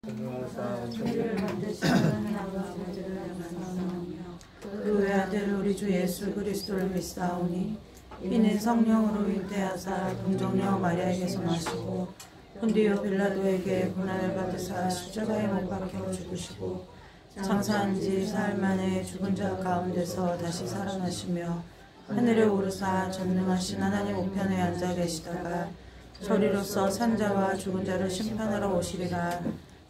천지를 만드시는 아버지를 영광하며 그 외아들 우리 주 예수 그리스도를 믿사오니 이는 성령으로 잉태하사 동정녀 마리아에게서 나시고 본디오 빌라도에게 고난을 받으사 십자가에 못 박혀 죽으시고 장사한 지 사흘 만에 죽은 자 가운데서 다시 살아나시며 하늘에 오르사 전능하신 하나님 우편에 앉아 계시다가 저리로서 산자와 죽은 자를 심판하러 오시리라.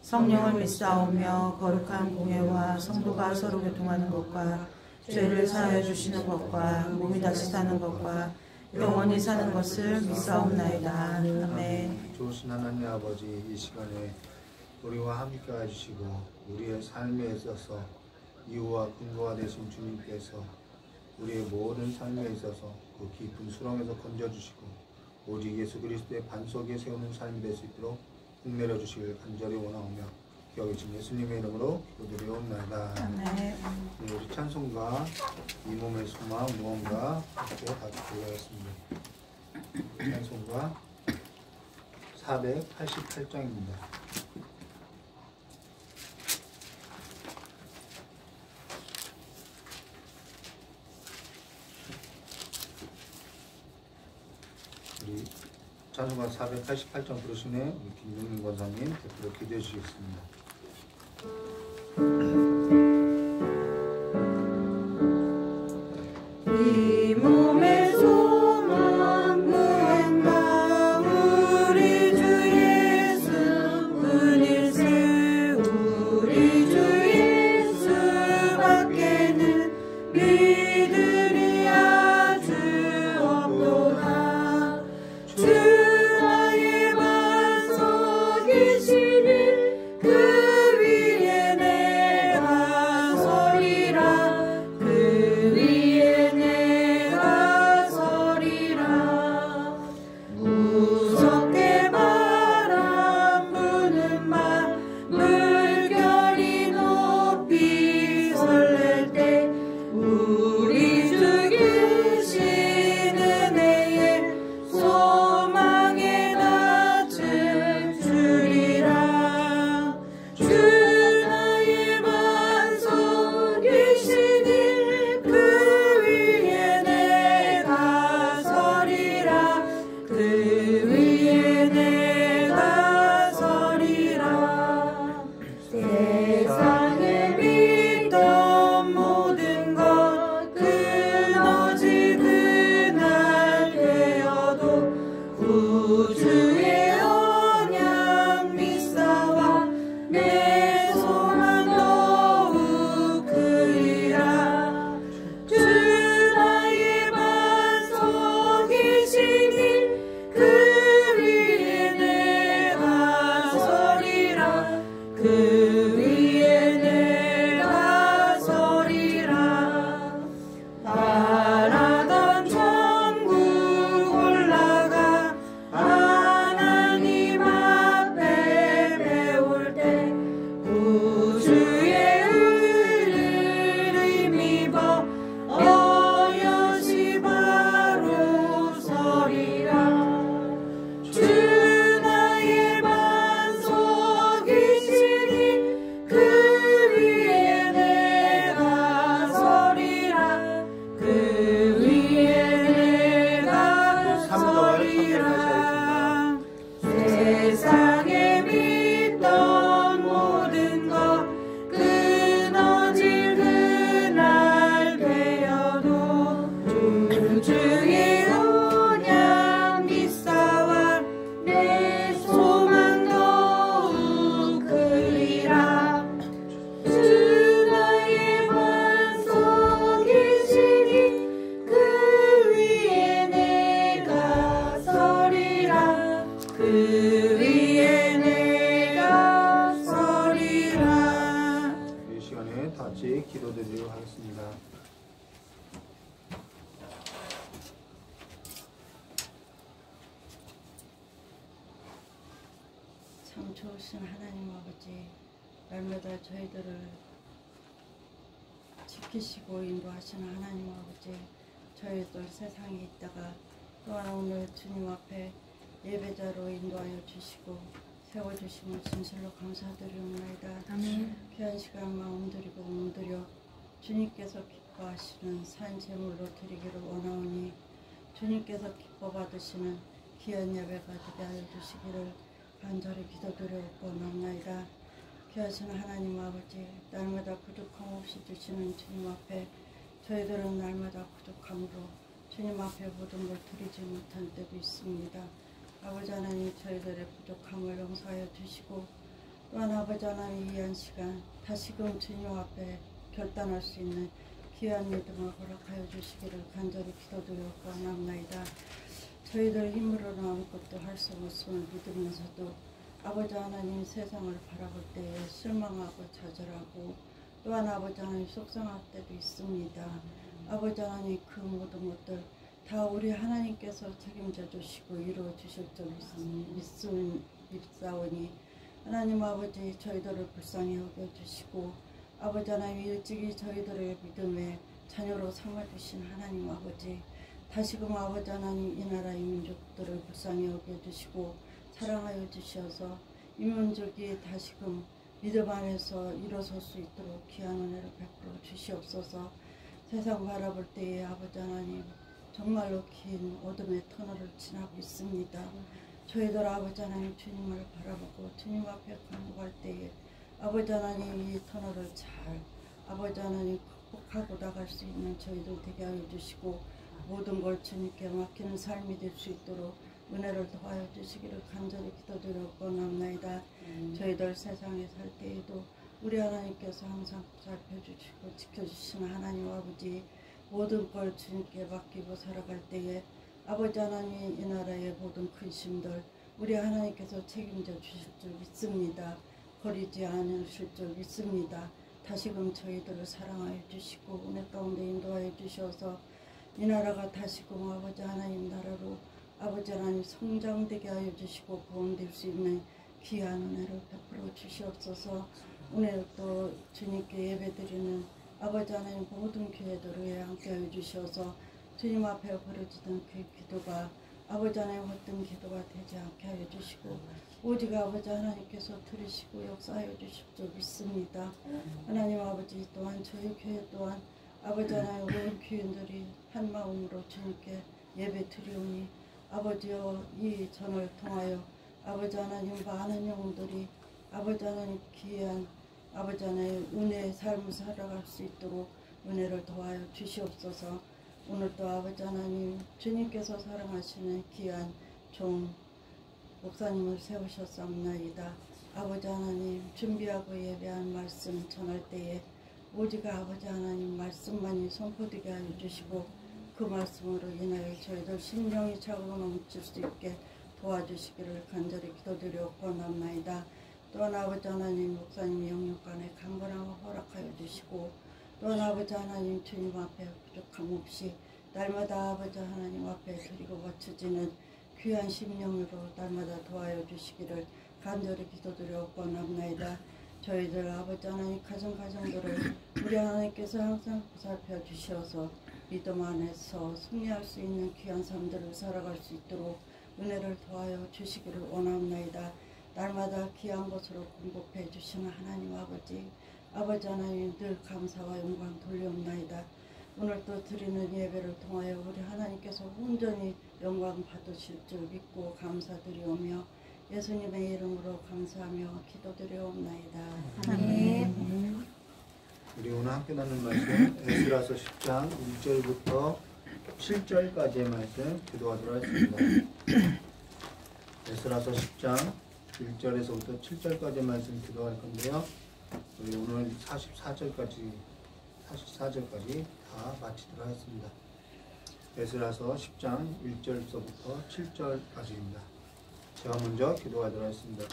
성령을 믿사오며 거룩한 공예와 성도가 서로 교통하는 것과 죄를 사하여 주시는 것과 몸이 다시 사는 것과 영원히 사는 것을 믿사옵나이다. 아멘. 좋으신 하나님 아버지, 이 시간에 우리와 함께 해주시고 우리의 삶에 있어서 이유와 근거가 되신 주님께서 우리의 모든 삶에 있어서 그 깊은 수렁에서 건져주시고 오직 예수 그리스도의 반석에 세우는 삶이 될 수 있도록 복내려 주시길 간절히 원하오며 기억해주신 예수님의 이름으로 기도드리옵나이다. 아멘. 우리 찬송가 이 몸의 소망 무언가 함께 같이 불러야겠습니다. 찬송가 488장입니다. 우리 찬송가 488장 부르시네 우리 김용민 권사님 대표로 기도해 주시겠습니다. 이 몸의 소망 무언가 우리 주 예수뿐일세. 우리 주 예수밖에는 믿으리 아주 없도다. 주 나의 반석이시니 그 위에 내가 서리라. 그 위에 내가 서리라. 무섭게 바람 부는 밤 물결이 높이 설렐 때 우리 주 계신 은혜에 소망에 낯을 주리라. 주 나의 반석이시니 그 위에 내가 서리라. 그 위에 내가 서리라. 세상에 믿던 모든 것 끊어질 그날 되어도 구주의 언약 믿사와 내 소망 더욱 크리라. 주 나의 반석이시니 그 위에 내가 서리라. 그 위에 내가 서리라. 바라던 천국 올라가 하나님 앞에 배울 때 구주의 의를 힘입어 어여시 바로 서리라. 주 나의 반석이시니 그 위에 내가 서리라. 그 위에 내가 서리라. 세상에 믿던 모든 것 끊어질 그날 되어도 주의 언약 믿사와 내 소망 더욱 크리라. 주 나의 반석이시니 그 위에 내가 서리라. 그 위에 내가 서리라. 이 시간에 다 같이 기도드리도록 하겠습니다. 참 좋으신 하나님 아버지, 날마다 저희들을 지키시고 인도하시는 하나님 아버지, 저희들 세상에 있다가 또한 오늘 주님 앞에 예배자로 인도하여 주시고 세워주심을 진실로 감사드리옵나이다. 아멘. 귀한 시간 마음 드리고 몸들여 주님께서 기뻐하시는 산 제물로 드리기를 원하오니 주님께서 기뻐 받으시는 귀한 예배가 되게 하여 주시기를 간절히 기도드려옵나이다. 귀하신 하나님 아버지, 날마다 부족함 없이 주시는 주님 앞에 저희들은 날마다 부족함으로 주님 앞에 모든 걸 드리지 못한 때도 있습니다. 아버지 하나님, 저희들의 부족함을 용서하여 주시고 또한 아버지 하나님, 위한 시간 다시금 주님 앞에 결단할 수 있는 귀한 믿음을 허락하여 주시기를 간절히 기도드렸고 원합나이다. 저희들 힘으로는 아무것도 할 수 없음을 믿으면서도 아버지 하나님, 세상을 바라볼 때에 실망하고 좌절하고 또한 아버지 하나님 속상할 때도 있습니다. 아버지 하나님, 그 모든 것들 다 우리 하나님께서 책임져 주시고 이루어 주실 줄 믿사오니 하나님 아버지, 저희들을 불쌍히 여겨 주시고 아버지 하나님, 일찍이 저희들의 믿음의 자녀로 삼아주신 하나님 아버지, 다시금 아버지 하나님, 이 나라의 민족들을 불쌍히 여겨 주시고 사랑하여 주셔서 이 민족이 다시금 믿음 안에서 일어설 수 있도록 귀한 은혜를 베풀어 주시옵소서. 세상 바라볼 때에 아버지 하나님, 정말로 긴 어둠의 터널을 지나고 있습니다. 저희들 아버지 하나님, 주님을 바라보고 주님 앞에 간구할 때에 아버지 하나님, 이 터널을 잘 아버지 하나님 극복하고 나갈 수 있는 저희들 되게 하여 주시고 모든 걸 주님께 맡기는 삶이 될 수 있도록 은혜를 더하여 주시기를 간절히 기도드렸고 남나이다. 저희들 세상에 살 때에도 우리 하나님께서 항상 살펴주시고 지켜주시는 하나님 아버지, 모든 걸 주님께 맡기고 살아갈 때에 아버지 하나님, 이 나라의 모든 근심들 우리 하나님께서 책임져 주실 줄 믿습니다. 버리지 않으실 줄 믿습니다. 다시금 저희들을 사랑하여 주시고 은혜 가운데 인도하여 주셔서 이 나라가 다시금 아버지 하나님 나라로 아버지 하나님 성장되게 하여 주시고 보온될 수 있는 귀한 은혜를 베풀어 주시옵소서. 오늘 또 주님께 예배드리는 아버지 하나님 모든 교회들을 함께 하여 주셔서 주님 앞에 벌어지던 그 기도가 아버지 하나님 어떤 기도가 되지 않게 하여 주시고 오직 아버지 하나님께서 들으시고 역사하여 주실 줄 믿습니다. 하나님 아버지, 또한 저희 교회 또한 아버지 하나님 온 교인들이 한 마음으로 주님께 예배 드리오니 아버지여, 이 전을 통하여 아버지 하나님 많은 영혼들이 아버지 하나님 귀한 아버지 하나님 은혜의 삶을 살아갈 수 있도록 은혜를 더하여 주시옵소서. 오늘도 아버지 하나님, 주님께서 사랑하시는 귀한 종 목사님을 세우셨사옵나이다. 아버지 하나님, 준비하고 예배한 말씀 전할 때에 오직 아버지 하나님 말씀만이 선포되게 하여 주시고 그 말씀으로 인하여 저희들 심령이 차고 넘칠 수 있게 도와주시기를 간절히 기도드렸고 남나이다. 또한 아버지 하나님, 목사님 영육간에 강건함을 허락하여 주시고 또한 아버지 하나님, 주님 앞에 부족함 없이 날마다 아버지 하나님 앞에 드리고 바쳐지는 귀한 심령으로 날마다 도와여 주시기를 간절히 기도드렸고 남나이다. 저희들 아버지 하나님 가정들을 우리 하나님께서 항상 보살펴 주셔서 믿음 안에서 승리할 수 있는 귀한 삶들을 살아갈 수 있도록 은혜를 더하여 주시기를 원합나이다. 날마다 귀한 것으로 공급해 주시는 하나님 아버지, 아버지 하나님 늘 감사와 영광 돌려옵나이다. 오늘 또 드리는 예배를 통하여 우리 하나님께서 온전히 영광 받으실 줄 믿고 감사드리오며 예수님의 이름으로 감사하며 기도드리옵나이다. 아멘. 우리 오늘 함께 나눌 말씀 에스라서 10장 1절부터 7절까지의 말씀 기도하도록 하겠습니다. 에스라서 10장 1절에서부터 7절까지의 말씀 기도할 건데요. 우리 오늘 44절까지 다 마치도록 하겠습니다. 에스라서 10장 1절서부터 7절까지입니다. 제가 먼저 기도하도록 하겠습니다.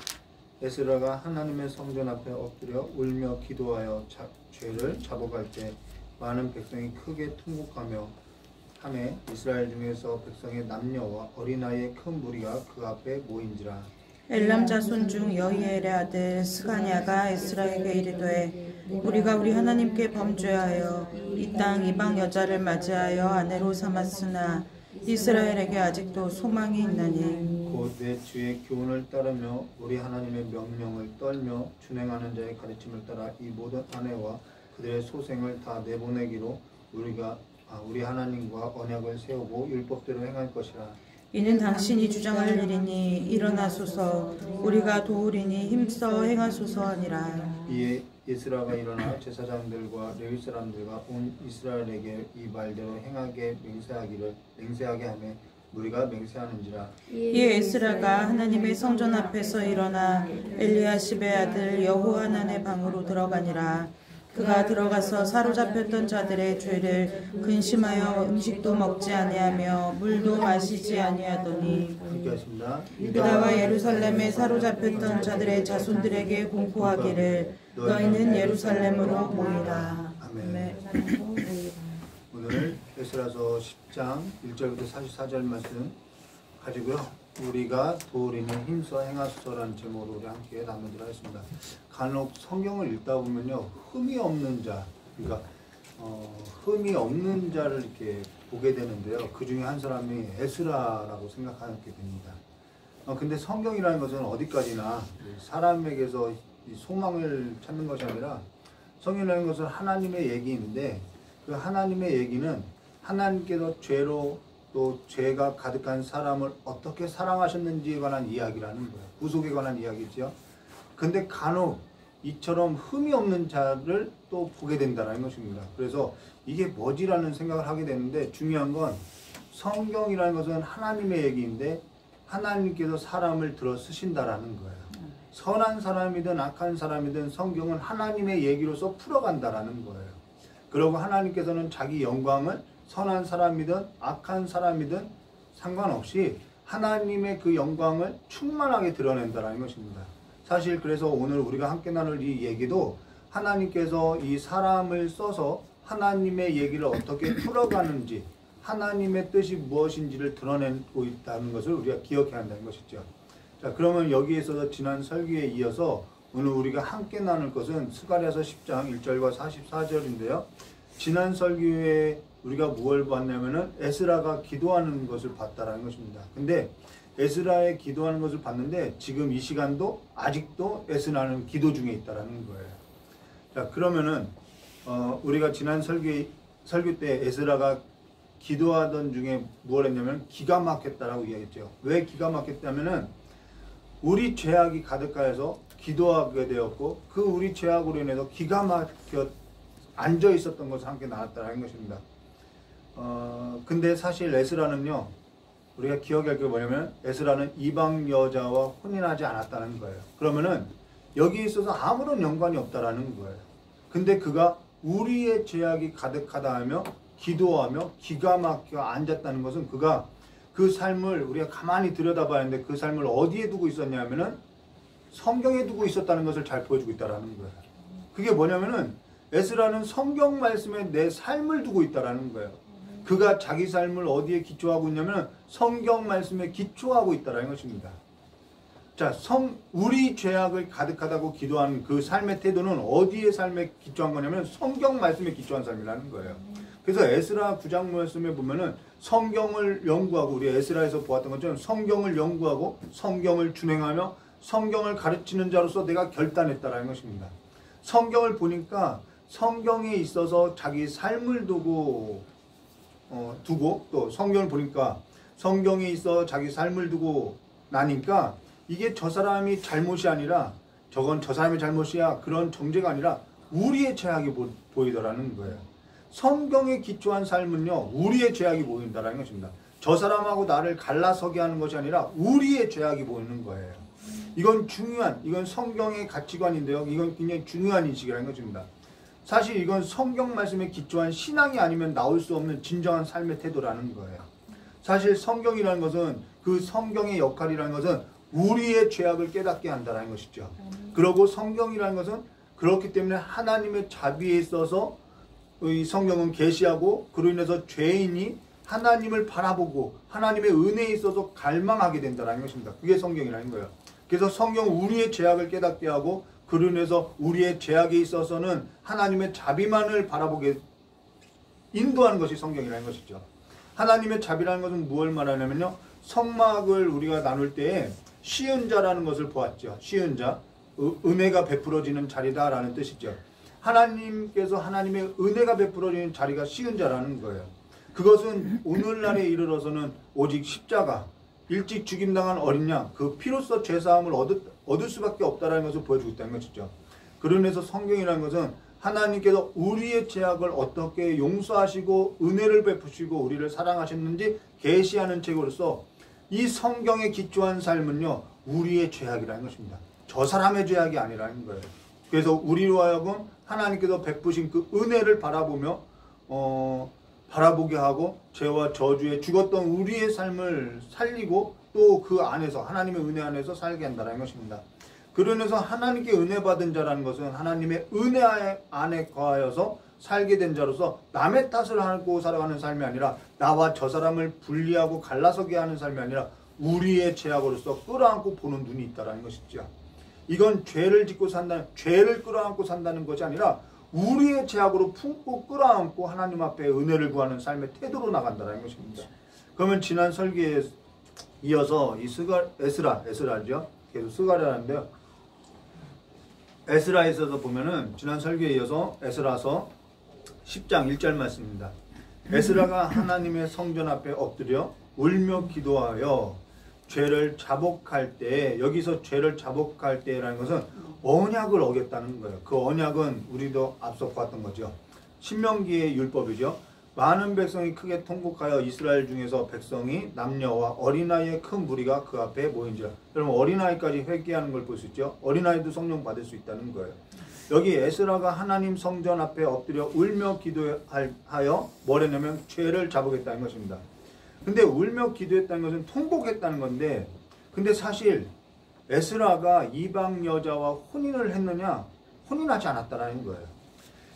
에스라가 하나님의 성전 앞에 엎드려 울며 기도하여 죄를 잡아갈 때 많은 백성이 크게 통곡하며 하매 이스라엘 중에서 백성의 남녀와 어린아이의 큰 무리가 그 앞에 모인지라. 엘람 자손 중 여히엘의 아들 스가냐가 에스라에게 이르되 우리가 우리 하나님께 범죄하여 이 땅 이방 여자를 맞이하여 아내로 삼았으나 이스라엘에게 아직도 소망이 있나니 곧 내 주의 교훈을 따르며 우리 하나님의 명령을 떨며 준행하는 자의 가르침을 따라 이 모든 아내와 그들의 소생을 다 내보내기로 우리 하나님과 언약을 세우고 율법대로 행할 것이라. 이는 당신이 주장할 일이니 일어나소서 우리가 도우리니 힘써 행하소서 하니라. 이에 에스라가 일어나 제사장들과 레위 사람들과 온 이스라엘에게 이 말대로 행하게 맹세하게 하며 우리가 맹세하는지라. 이에 에스라가 하나님의 성전 앞에서 일어나 엘리야십의 아들 여호하난의 방으로 들어가니라. 그가 들어가서 사로잡혔던 자들의 죄를 근심하여 음식도 먹지 아니하며 물도 마시지 아니하더니 함께 하십니다. 유다와 예루살렘에 사로잡혔던 자들의 자손들에게 공포하기를 너희는 예루살렘으로 모이라. 아멘. 오늘 에스라서 10장 1절부터 44절 말씀 가지고요. 우리가 도우리는 힘써 행하소서라는 제목으로 우리 함께 나누도록 하겠습니다. 간혹 성경을 읽다 보면요, 흠이 없는 자, 그러니까 흠이 없는 자를 이렇게 보게 되는데요. 그 중에 한 사람이 에스라라고 생각하게 됩니다. 근데 성경이라는 것은 어디까지나 사람에게서 이 소망을 찾는 것이 아니라 성경이라는 것은 하나님의 얘기인데 그 하나님의 얘기는 하나님께서 죄로 또 죄가 가득한 사람을 어떻게 사랑하셨는지에 관한 이야기라는 거예요. 구속에 관한 이야기죠. 근데 간혹 이처럼 흠이 없는 자를 또 보게 된다는 것입니다. 그래서 이게 뭐지라는 생각을 하게 되는데 중요한 건 성경이라는 것은 하나님의 얘기인데 하나님께서 사람을 들어 쓰신다라는 거예요. 선한 사람이든 악한 사람이든 성경은 하나님의 얘기로서 풀어간다라는 거예요. 그리고 하나님께서는 자기 영광을 선한 사람이든 악한 사람이든 상관없이 하나님의 그 영광을 충만하게 드러낸다는 것입니다. 사실 그래서 오늘 우리가 함께 나눌 이 얘기도 하나님께서 이 사람을 써서 하나님의 얘기를 어떻게 풀어가는지 하나님의 뜻이 무엇인지를 드러내고 있다는 것을 우리가 기억해야 한다는 것이죠. 자, 그러면 여기에 있어서 지난 설교에 이어서 오늘 우리가 함께 나눌 것은 스가랴서 10장 1절과 44절인데요. 지난 설교에 우리가 무엇을 봤냐면은 에스라가 기도하는 것을 봤다라는 것입니다. 근데 에스라의 기도하는 것을 봤는데 지금 이 시간도 아직도 에스라는 기도 중에 있다라는 거예요. 자, 그러면은 우리가 지난 설교 때 에스라가 기도하던 중에 무엇을 했냐면 기가 막혔다라고 이야기했죠. 왜 기가 막혔다면은 우리 죄악이 가득하여서 기도하게 되었고 그 우리 죄악으로 인해서 기가 막혀 앉아 있었던 것을 함께 나눴다는 것입니다. 근데 사실 에스라는요, 우리가 기억할 게 뭐냐면 에스라는 이방 여자와 혼인하지 않았다는 거예요. 그러면은 여기에 있어서 아무런 연관이 없다라는 거예요. 근데 그가 우리의 죄악이 가득하다 하며 기도하며 기가 막혀 앉았다는 것은 그가 그 삶을 우리가 가만히 들여다봐야 하는데 그 삶을 어디에 두고 있었냐면은 성경에 두고 있었다는 것을 잘 보여주고 있다라는 거예요. 그게 뭐냐면은 에스라는 성경 말씀에 내 삶을 두고 있다라는 거예요. 그가 자기 삶을 어디에 기초하고 있냐면 성경 말씀에 기초하고 있다라는 것입니다. 자, 우리 죄악을 가득하다고 기도하는 그 삶의 태도는 어디에 삶에 기초한 거냐면 성경 말씀에 기초한 삶이라는 거예요. 그래서 에스라 9장 말씀에 보면은 성경을 연구하고 우리 에스라에서 보았던 것처럼 성경을 연구하고 성경을 준행하며 성경을 가르치는 자로서 내가 결단했다라는 것입니다. 성경을 보니까 성경에 있어서 자기 삶을 두고 또 성경을 보니까 성경에 있어 자기 삶을 두고 나니까 이게 저 사람이 잘못이 아니라 저건 저 사람의 잘못이야 그런 정죄가 아니라 우리의 죄악이 보이더라는 거예요. 성경에 기초한 삶은요 우리의 죄악이 보인다는 것입니다. 저 사람하고 나를 갈라서게 하는 것이 아니라 우리의 죄악이 보이는 거예요. 이건 성경의 가치관인데요. 이건 굉장히 중요한 인식이라는 것입니다. 사실 이건 성경 말씀에 기초한 신앙이 아니면 나올 수 없는 진정한 삶의 태도라는 거예요. 사실 성경이라는 것은 그 성경의 역할이라는 것은 우리의 죄악을 깨닫게 한다는 것이죠. 그리고 성경이라는 것은 그렇기 때문에 하나님의 자비에 있어서 이 성경은 계시하고 그로 인해서 죄인이 하나님을 바라보고 하나님의 은혜에 있어서 갈망하게 된다는 것입니다. 그게 성경이라는 거예요. 그래서 성경은 우리의 죄악을 깨닫게 하고 그로 인해서 우리의 죄악에 있어서는 하나님의 자비만을 바라보게 인도하는 것이 성경이라는 것이죠. 하나님의 자비라는 것은 무엇을 말하냐면요. 성막을 우리가 나눌 때에 쉬은 자라는 것을 보았죠. 쉬은 자, 은혜가 베풀어지는 자리다라는 뜻이죠. 하나님께서 하나님의 은혜가 베풀어지는 자리가 쉬은 자라는 거예요. 그것은 오늘날에 이르러서는 오직 십자가, 일찍 죽임당한 어린 양, 그 피로써 죄사함을 얻을 수밖에 없다라는 것을 보여주고 있다는 것이죠. 그러면서 성경이라는 것은 하나님께서 우리의 죄악을 어떻게 용서하시고 은혜를 베푸시고 우리를 사랑하셨는지 계시하는 책으로서 이 성경에 기초한 삶은요, 우리의 죄악이라는 것입니다. 저 사람의 죄악이 아니라는 거예요. 그래서 우리로 하여금 하나님께서 베푸신 그 은혜를 바라보게 하고 죄와 저주에 죽었던 우리의 삶을 살리고 또 그 안에서 하나님의 은혜 안에서 살게 한다는 것입니다. 그러면서 하나님께 은혜 받은 자라는 것은 하나님의 은혜 안에 거하여서 살게 된 자로서 남의 탓을 하고 살아가는 삶이 아니라 나와 저 사람을 분리하고 갈라서게 하는 삶이 아니라 우리의 죄악으로서 끌어안고 보는 눈이 있다는 것이죠. 이건 죄를 짓고 죄를 끌어안고 산다는 것이 아니라 우리의 죄악으로 품고 끌어안고 하나님 앞에 은혜를 구하는 삶의 태도로 나간다는 것입니다. 그러면 지난 설교에 이어서 이 에스라죠. 계속 스가랴인데요. 에스라에서 보면은 지난 설교에 이어서 에스라서 10장 1절 말씀입니다. 에스라가 하나님의 성전 앞에 엎드려 울며 기도하여 죄를 자복할 때, 여기서 죄를 자복할 때라는 것은 언약을 어겼다는 거예요. 그 언약은 우리도 앞서 봤던 거죠. 신명기의 율법이죠. 많은 백성이 크게 통곡하여 이스라엘 중에서 백성이 남녀와 어린아이의 큰 무리가 그 앞에 모인지라. 여러분 어린아이까지 회개하는 걸 볼 수 있죠. 어린아이도 성령 받을 수 있다는 거예요. 여기 에스라가 하나님 성전 앞에 엎드려 울며 기도하여 뭐랬냐면 죄를 자복했다는 것입니다. 근데 울며 기도했다는 것은 통곡했다는 건데, 근데 사실 에스라가 이방 여자와 혼인을 했느냐? 혼인하지 않았다라는 거예요.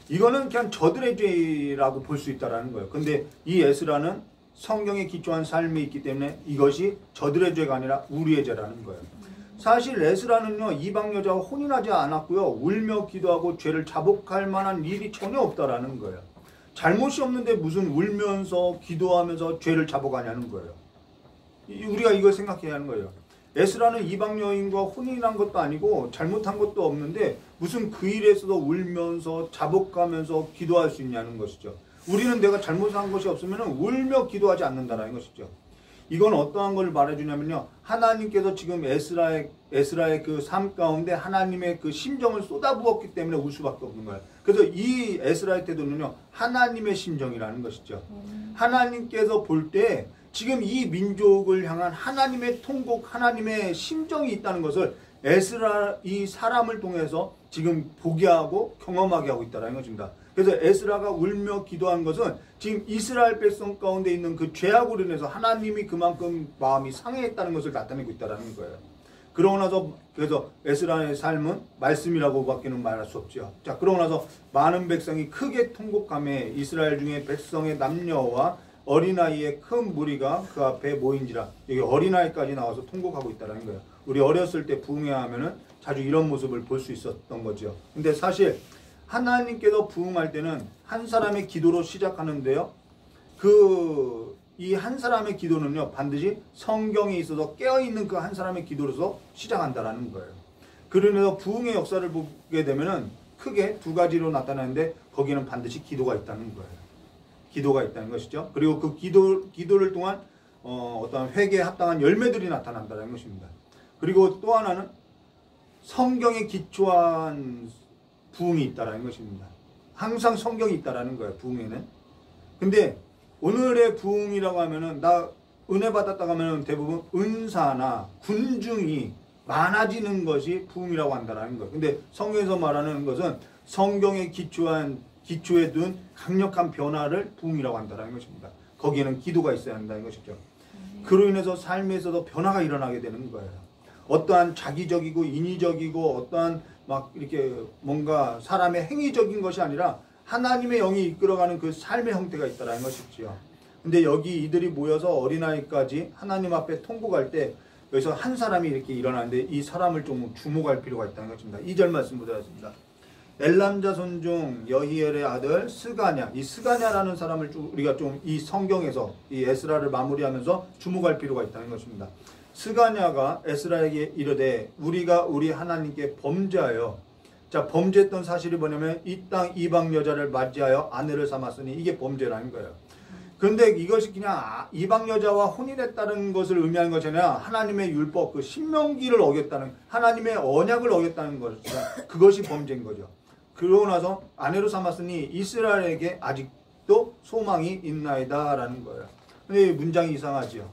이거는 그냥 저들의 죄라고 볼 수 있다라는 거예요. 근데 이 에스라는 성경에 기초한 삶이 있기 때문에 이것이 저들의 죄가 아니라 우리의 죄라는 거예요. 사실 에스라는요, 이방 여자와 혼인하지 않았고요, 울며 기도하고 죄를 자복할 만한 일이 전혀 없다라는 거예요. 잘못이 없는데 무슨 울면서 기도하면서 죄를 자복하냐는 거예요. 우리가 이걸 생각해야 하는 거예요. 에스라는 이방 여인과 혼인한 것도 아니고 잘못한 것도 없는데 무슨 그 일에서도 울면서 자복하면서 기도할 수 있냐는 것이죠. 우리는 내가 잘못한 것이 없으면 울며 기도하지 않는다는 것이죠. 이건 어떠한 걸 말해주냐면요, 하나님께서 지금 에스라의 그 삶 가운데 하나님의 그 심정을 쏟아부었기 때문에 울 수밖에 없는 거예요. 그래서 이 에스라의 태도는요, 하나님의 심정이라는 것이죠. 하나님께서 볼 때 지금 이 민족을 향한 하나님의 통곡, 하나님의 심정이 있다는 것을 에스라 이 사람을 통해서 지금 보게 하고 경험하게 하고 있다는 것입니다. 그래서 에스라가 울며 기도한 것은 지금 이스라엘 백성 가운데 있는 그 죄악으로 인해서 하나님이 그만큼 마음이 상해했다는 것을 나타내고 있다는 거예요. 그러고 나서 그래서 에스라의 삶은 말씀이라고밖에는 말할 수 없죠. 자, 그러고 나서 많은 백성이 크게 통곡하며 이스라엘 중에 백성의 남녀와 어린아이의 큰 무리가 그 앞에 모인지라. 여기 어린아이까지 나와서 통곡하고 있다는 거예요. 우리 어렸을 때 부흥회하면은 자주 이런 모습을 볼 수 있었던 거죠. 근데 사실 하나님께서 부흥할 때는 한 사람의 기도로 시작하는데요, 이 한 사람의 기도는요, 반드시 성경에 있어서 깨어있는 그 한 사람의 기도로서 시작한다라는 거예요. 그러면서 부흥의 역사를 보게 되면은 크게 두 가지로 나타나는데 거기에는 반드시 기도가 있다는 거예요. 기도가 있다는 것이죠. 그리고 그 기도를 통한 어떤 회개에 합당한 열매들이 나타난다는 것입니다. 그리고 또 하나는 성경에 기초한 부흥이 있다는 것입니다. 항상 성경이 있다는 거예요, 부흥에는. 근데 오늘의 부흥이라고 하면은, 나 은혜 받았다고 하면은 대부분 은사나 군중이 많아지는 것이 부흥이라고 한다는 거예요. 근데 성경에서 말하는 것은 성경에 기초에 둔 강력한 변화를 부흥이라고 한다는 것입니다. 거기에는 기도가 있어야 한다는 것이죠. 그로 인해서 삶에서도 변화가 일어나게 되는 거예요. 어떠한 자기적이고 인위적이고 어떠한 막 이렇게 뭔가 사람의 행위적인 것이 아니라 하나님의 영이 이끌어가는 그 삶의 형태가 있다는 것이지요. 근데 여기 이들이 모여서 어린아이까지 하나님 앞에 통곡할 때 여기서 한 사람이 이렇게 일어나는데 이 사람을 좀 주목할 필요가 있다는 것입니다. 2절 말씀 보도록 하겠습니다. 엘람 자손 중 여히엘의 아들 스가냐, 이 스가냐라는 사람을 우리가 좀 이 성경에서 이 에스라를 마무리하면서 주목할 필요가 있다는 것입니다. 스가냐가 에스라에게 이르되 우리가 우리 하나님께 범죄하여, 자, 범죄했던 사실이 뭐냐면 이 땅 이방 여자를 맞이하여 아내를 삼았으니 이게 범죄라는 거예요. 그런데 이것이 그냥 이방 여자와 혼인했다는 것을 의미하는 것이 아니라 하나님의 율법, 그 신명기를 어겼다는, 하나님의 언약을 어겼다는 것, 그것이 범죄인 거죠. 그러고 나서 아내로 삼았으니 이스라엘에게 아직도 소망이 있나이다 라는 거예요. 근데 이 문장이 이상하죠.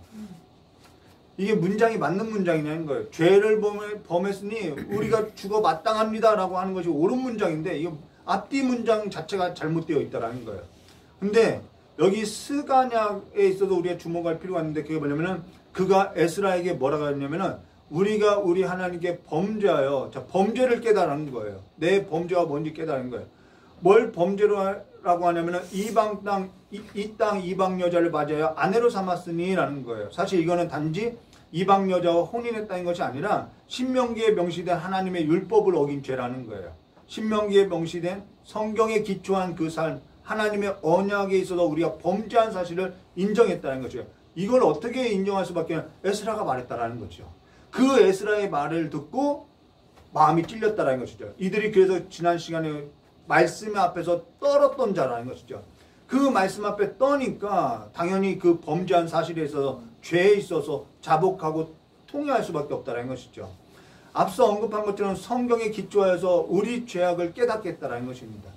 이게 문장이 맞는 문장이냐는 거예요. 죄를 범했으니 우리가 죽어 마땅합니다 라고 하는 것이 옳은 문장인데 이거 앞뒤 문장 자체가 잘못되어 있다는 거예요. 근데 여기 스가냐에 있어서 우리가 주목할 필요가 있는데 그게 뭐냐면은 그가 에스라에게 뭐라고 했냐면은 우리가 우리 하나님께 범죄하여, 자, 범죄를 깨달은 거예요. 내 범죄가 뭔지 깨달은 거예요. 뭘 범죄라고 하냐면은 이방 땅, 이 땅 이방 여자를 맞이하여 아내로 삼았으니 라는 거예요. 사실 이거는 단지 이방 여자와 혼인했다는 것이 아니라 신명기에 명시된 하나님의 율법을 어긴 죄라는 거예요. 신명기에 명시된 성경에 기초한 그 삶, 하나님의 언약에 있어서 우리가 범죄한 사실을 인정했다는 거죠. 이걸 어떻게 인정할 수밖에 없냐? 에스라가 말했다라는 거죠. 그 에스라의 말을 듣고 마음이 찔렸다라는 것이죠. 이들이 그래서 지난 시간에 말씀 앞에서 떨었던 자라는 것이죠. 그 말씀 앞에 떠니까 당연히 그 범죄한 사실에 있어서 죄에 있어서 자복하고 통회할 수밖에 없다는 것이죠. 앞서 언급한 것처럼 성경에 기초해서 우리 죄악을 깨닫겠다라는 것입니다.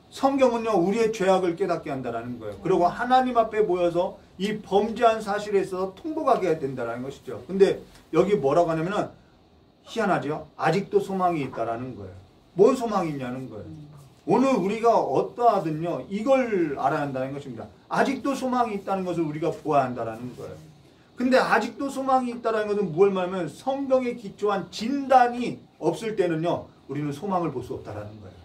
성경은요, 우리의 죄악을 깨닫게 한다는 거예요. 그리고 하나님 앞에 모여서 이 범죄한 사실에 있어서 통곡하게 해야 된다는 것이죠. 근데 여기 뭐라고 하냐면은 희한하죠. 아직도 소망이 있다라는 거예요. 뭔 소망이 있냐는 거예요. 오늘 우리가 어떠하든요, 이걸 알아야 한다는 것입니다. 아직도 소망이 있다는 것을 우리가 보아야 한다는 거예요. 근데 아직도 소망이 있다는 것은 뭘 말하면 성경에 기초한 진단이 없을 때는요, 우리는 소망을 볼 수 없다는 거예요.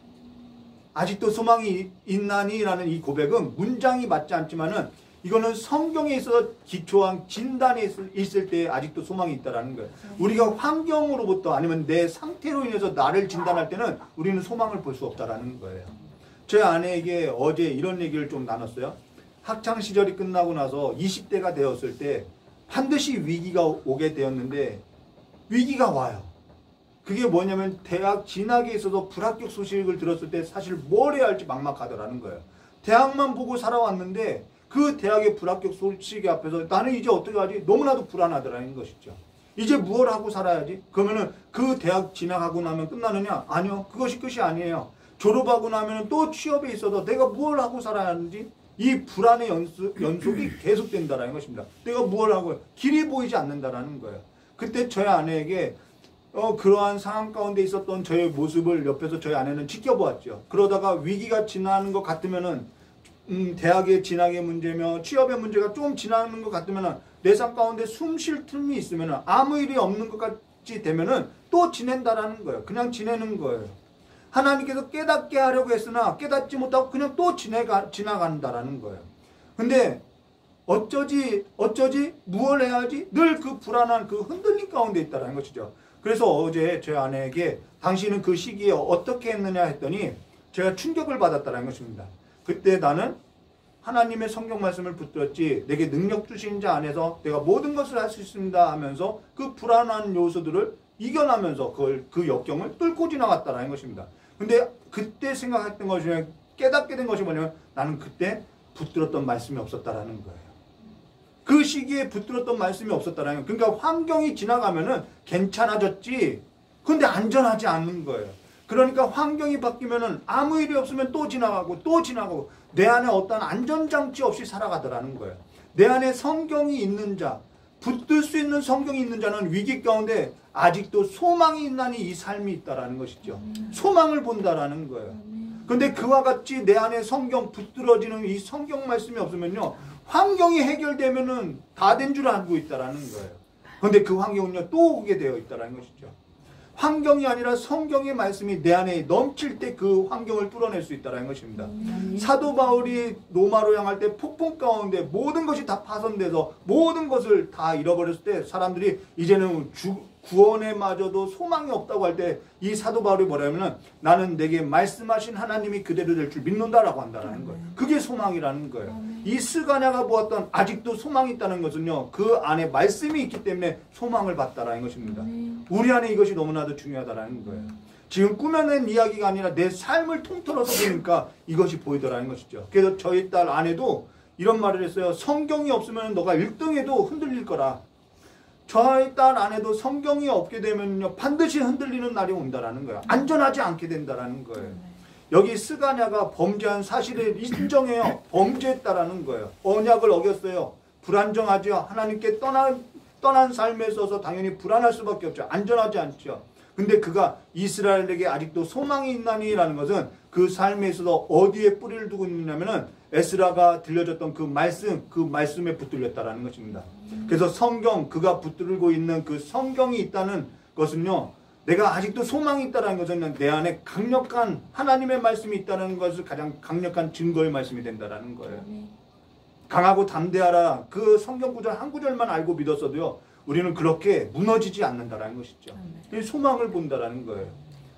아직도 소망이 있나니라는 이 고백은 문장이 맞지 않지만은 이거는 성경에 있어서 기초한 진단이 있을 때 아직도 소망이 있다는 거예요. 우리가 환경으로부터 아니면 내 상태로 인해서 나를 진단할 때는 우리는 소망을 볼 수 없다는 거예요. 제 아내에게 어제 이런 얘기를 좀 나눴어요. 학창시절이 끝나고 나서 20대가 되었을 때 반드시 위기가 오게 되었는데 위기가 와요. 그게 뭐냐면 대학 진학에 있어서 불합격 소식을 들었을 때 사실 뭘 해야 할지 막막하더라는 거예요. 대학만 보고 살아왔는데 그 대학의 불합격 소식 앞에서 나는 이제 어떻게 하지? 너무나도 불안하더라는 것이죠. 이제 무엇을 하고 살아야지? 그러면은 그 대학 진학하고 나면 끝나느냐? 아니요. 그것이 끝이 아니에요. 졸업하고 나면 또 취업에 있어서 내가 뭘 하고 살아야 하는지 이 불안의 연속이 계속된다는 것입니다. 내가 뭘 하고 길이 보이지 않는다라는 거예요. 그때 저희 아내에게 그러한 상황 가운데 있었던 저의 모습을 옆에서 저희 아내는 지켜보았죠. 그러다가 위기가 지나는 것 같으면은 대학의 진학의 문제며 취업의 문제가 좀 지나는 것 같으면은 내 삶 가운데 숨 쉴 틈이 있으면은 아무 일이 없는 것 같이 되면은 또 지낸다라는 거예요. 그냥 지내는 거예요. 하나님께서 깨닫게 하려고 했으나 깨닫지 못하고 그냥 또 지나간다라는 거예요. 근데 어쩌지 무엇을 해야 하지? 늘 그 불안한 그 흔들림 가운데 있다라는 것이죠. 그래서 어제 제 아내에게 당신은 그 시기에 어떻게 했느냐 했더니 제가 충격을 받았다는 것입니다. 그때 나는 하나님의 성경 말씀을 붙들었지 내게 능력 주신 자 안에서 내가 모든 것을 할 수 있습니다 하면서 그 불안한 요소들을 이겨나면서 그 역경을 뚫고 지나갔다는 것입니다. 근데 그때 생각했던 것이 깨닫게 된 것이 뭐냐면 나는 그때 붙들었던 말씀이 없었다라는 거예요. 그 시기에 붙들었던 말씀이 없었다라는 거예요. 그러니까 환경이 지나가면은 괜찮아졌지. 근데 안전하지 않는 거예요. 그러니까 환경이 바뀌면은 아무 일이 없으면 또 지나가고 내 안에 어떤 안전장치 없이 살아가더라는 거예요. 내 안에 성경이 있는 자, 붙들 수 있는 성경이 있는 자는 위기 가운데 아직도 소망이 있나니 이 삶이 있다라는 것이죠. 소망을 본다라는 거예요. 근데 그와 같이 내 안에 성경 붙들어지는 이 성경 말씀이 없으면요, 환경이 해결되면은 다 된 줄 알고 있다라는 거예요. 근데 그 환경은요, 또 오게 되어 있다라는 것이죠. 환경이 아니라 성경의 말씀이 내 안에 넘칠 때 그 환경을 뚫어낼 수 있다는 것입니다. 사도 바울이 로마로 향할 때 폭풍 가운데 모든 것이 다 파손돼서 모든 것을 다 잃어버렸을 때 사람들이 이제는 구원에 마저도 소망이 없다고 할 때 이 사도 바울이 뭐라면 나는 내게 말씀하신 하나님이 그대로 될 줄 믿는다라고 한다는 거예요. 그게 소망이라는 거예요. 이 스가냐가 보았던 아직도 소망이 있다는 것은요, 그 안에 말씀이 있기 때문에 소망을 봤다라는 것입니다. 우리 안에 이것이 너무나도 중요하다라는 거예요. 지금 꾸며낸 이야기가 아니라 내 삶을 통틀어서 보니까 이것이 보이더라는 것이죠. 그래서 저희 딸 아내도 이런 말을 했어요. 성경이 없으면 너가 1등해도 흔들릴 거라. 저희 딸 아내도 성경이 없게 되면요 반드시 흔들리는 날이 온다라는 거예요. 안전하지 않게 된다라는 거예요. 여기 스가냐가 범죄한 사실을 인정해요. 범죄했다라는 거예요. 언약을 어겼어요. 불안정하죠. 하나님께 떠난 삶에 있어서 당연히 불안할 수밖에 없죠. 안전하지 않죠. 근데 그가 이스라엘에게 아직도 소망이 있나니라는 것은 그 삶에 있어서 어디에 뿌리를 두고 있느냐면은 에스라가 들려줬던 그 말씀에 붙들렸다라는 것입니다. 그래서 성경, 그가 붙들고 있는 그 성경이 있다는 것은요, 내가 아직도 소망이 있다는 것은 내 안에 강력한 하나님의 말씀이 있다는 것을 가장 강력한 증거의 말씀이 된다는 거예요. 강하고 담대하라. 그 성경 구절 한 구절만 알고 믿었어도요, 우리는 그렇게 무너지지 않는다라는 것이죠. 소망을 본다라는 거예요.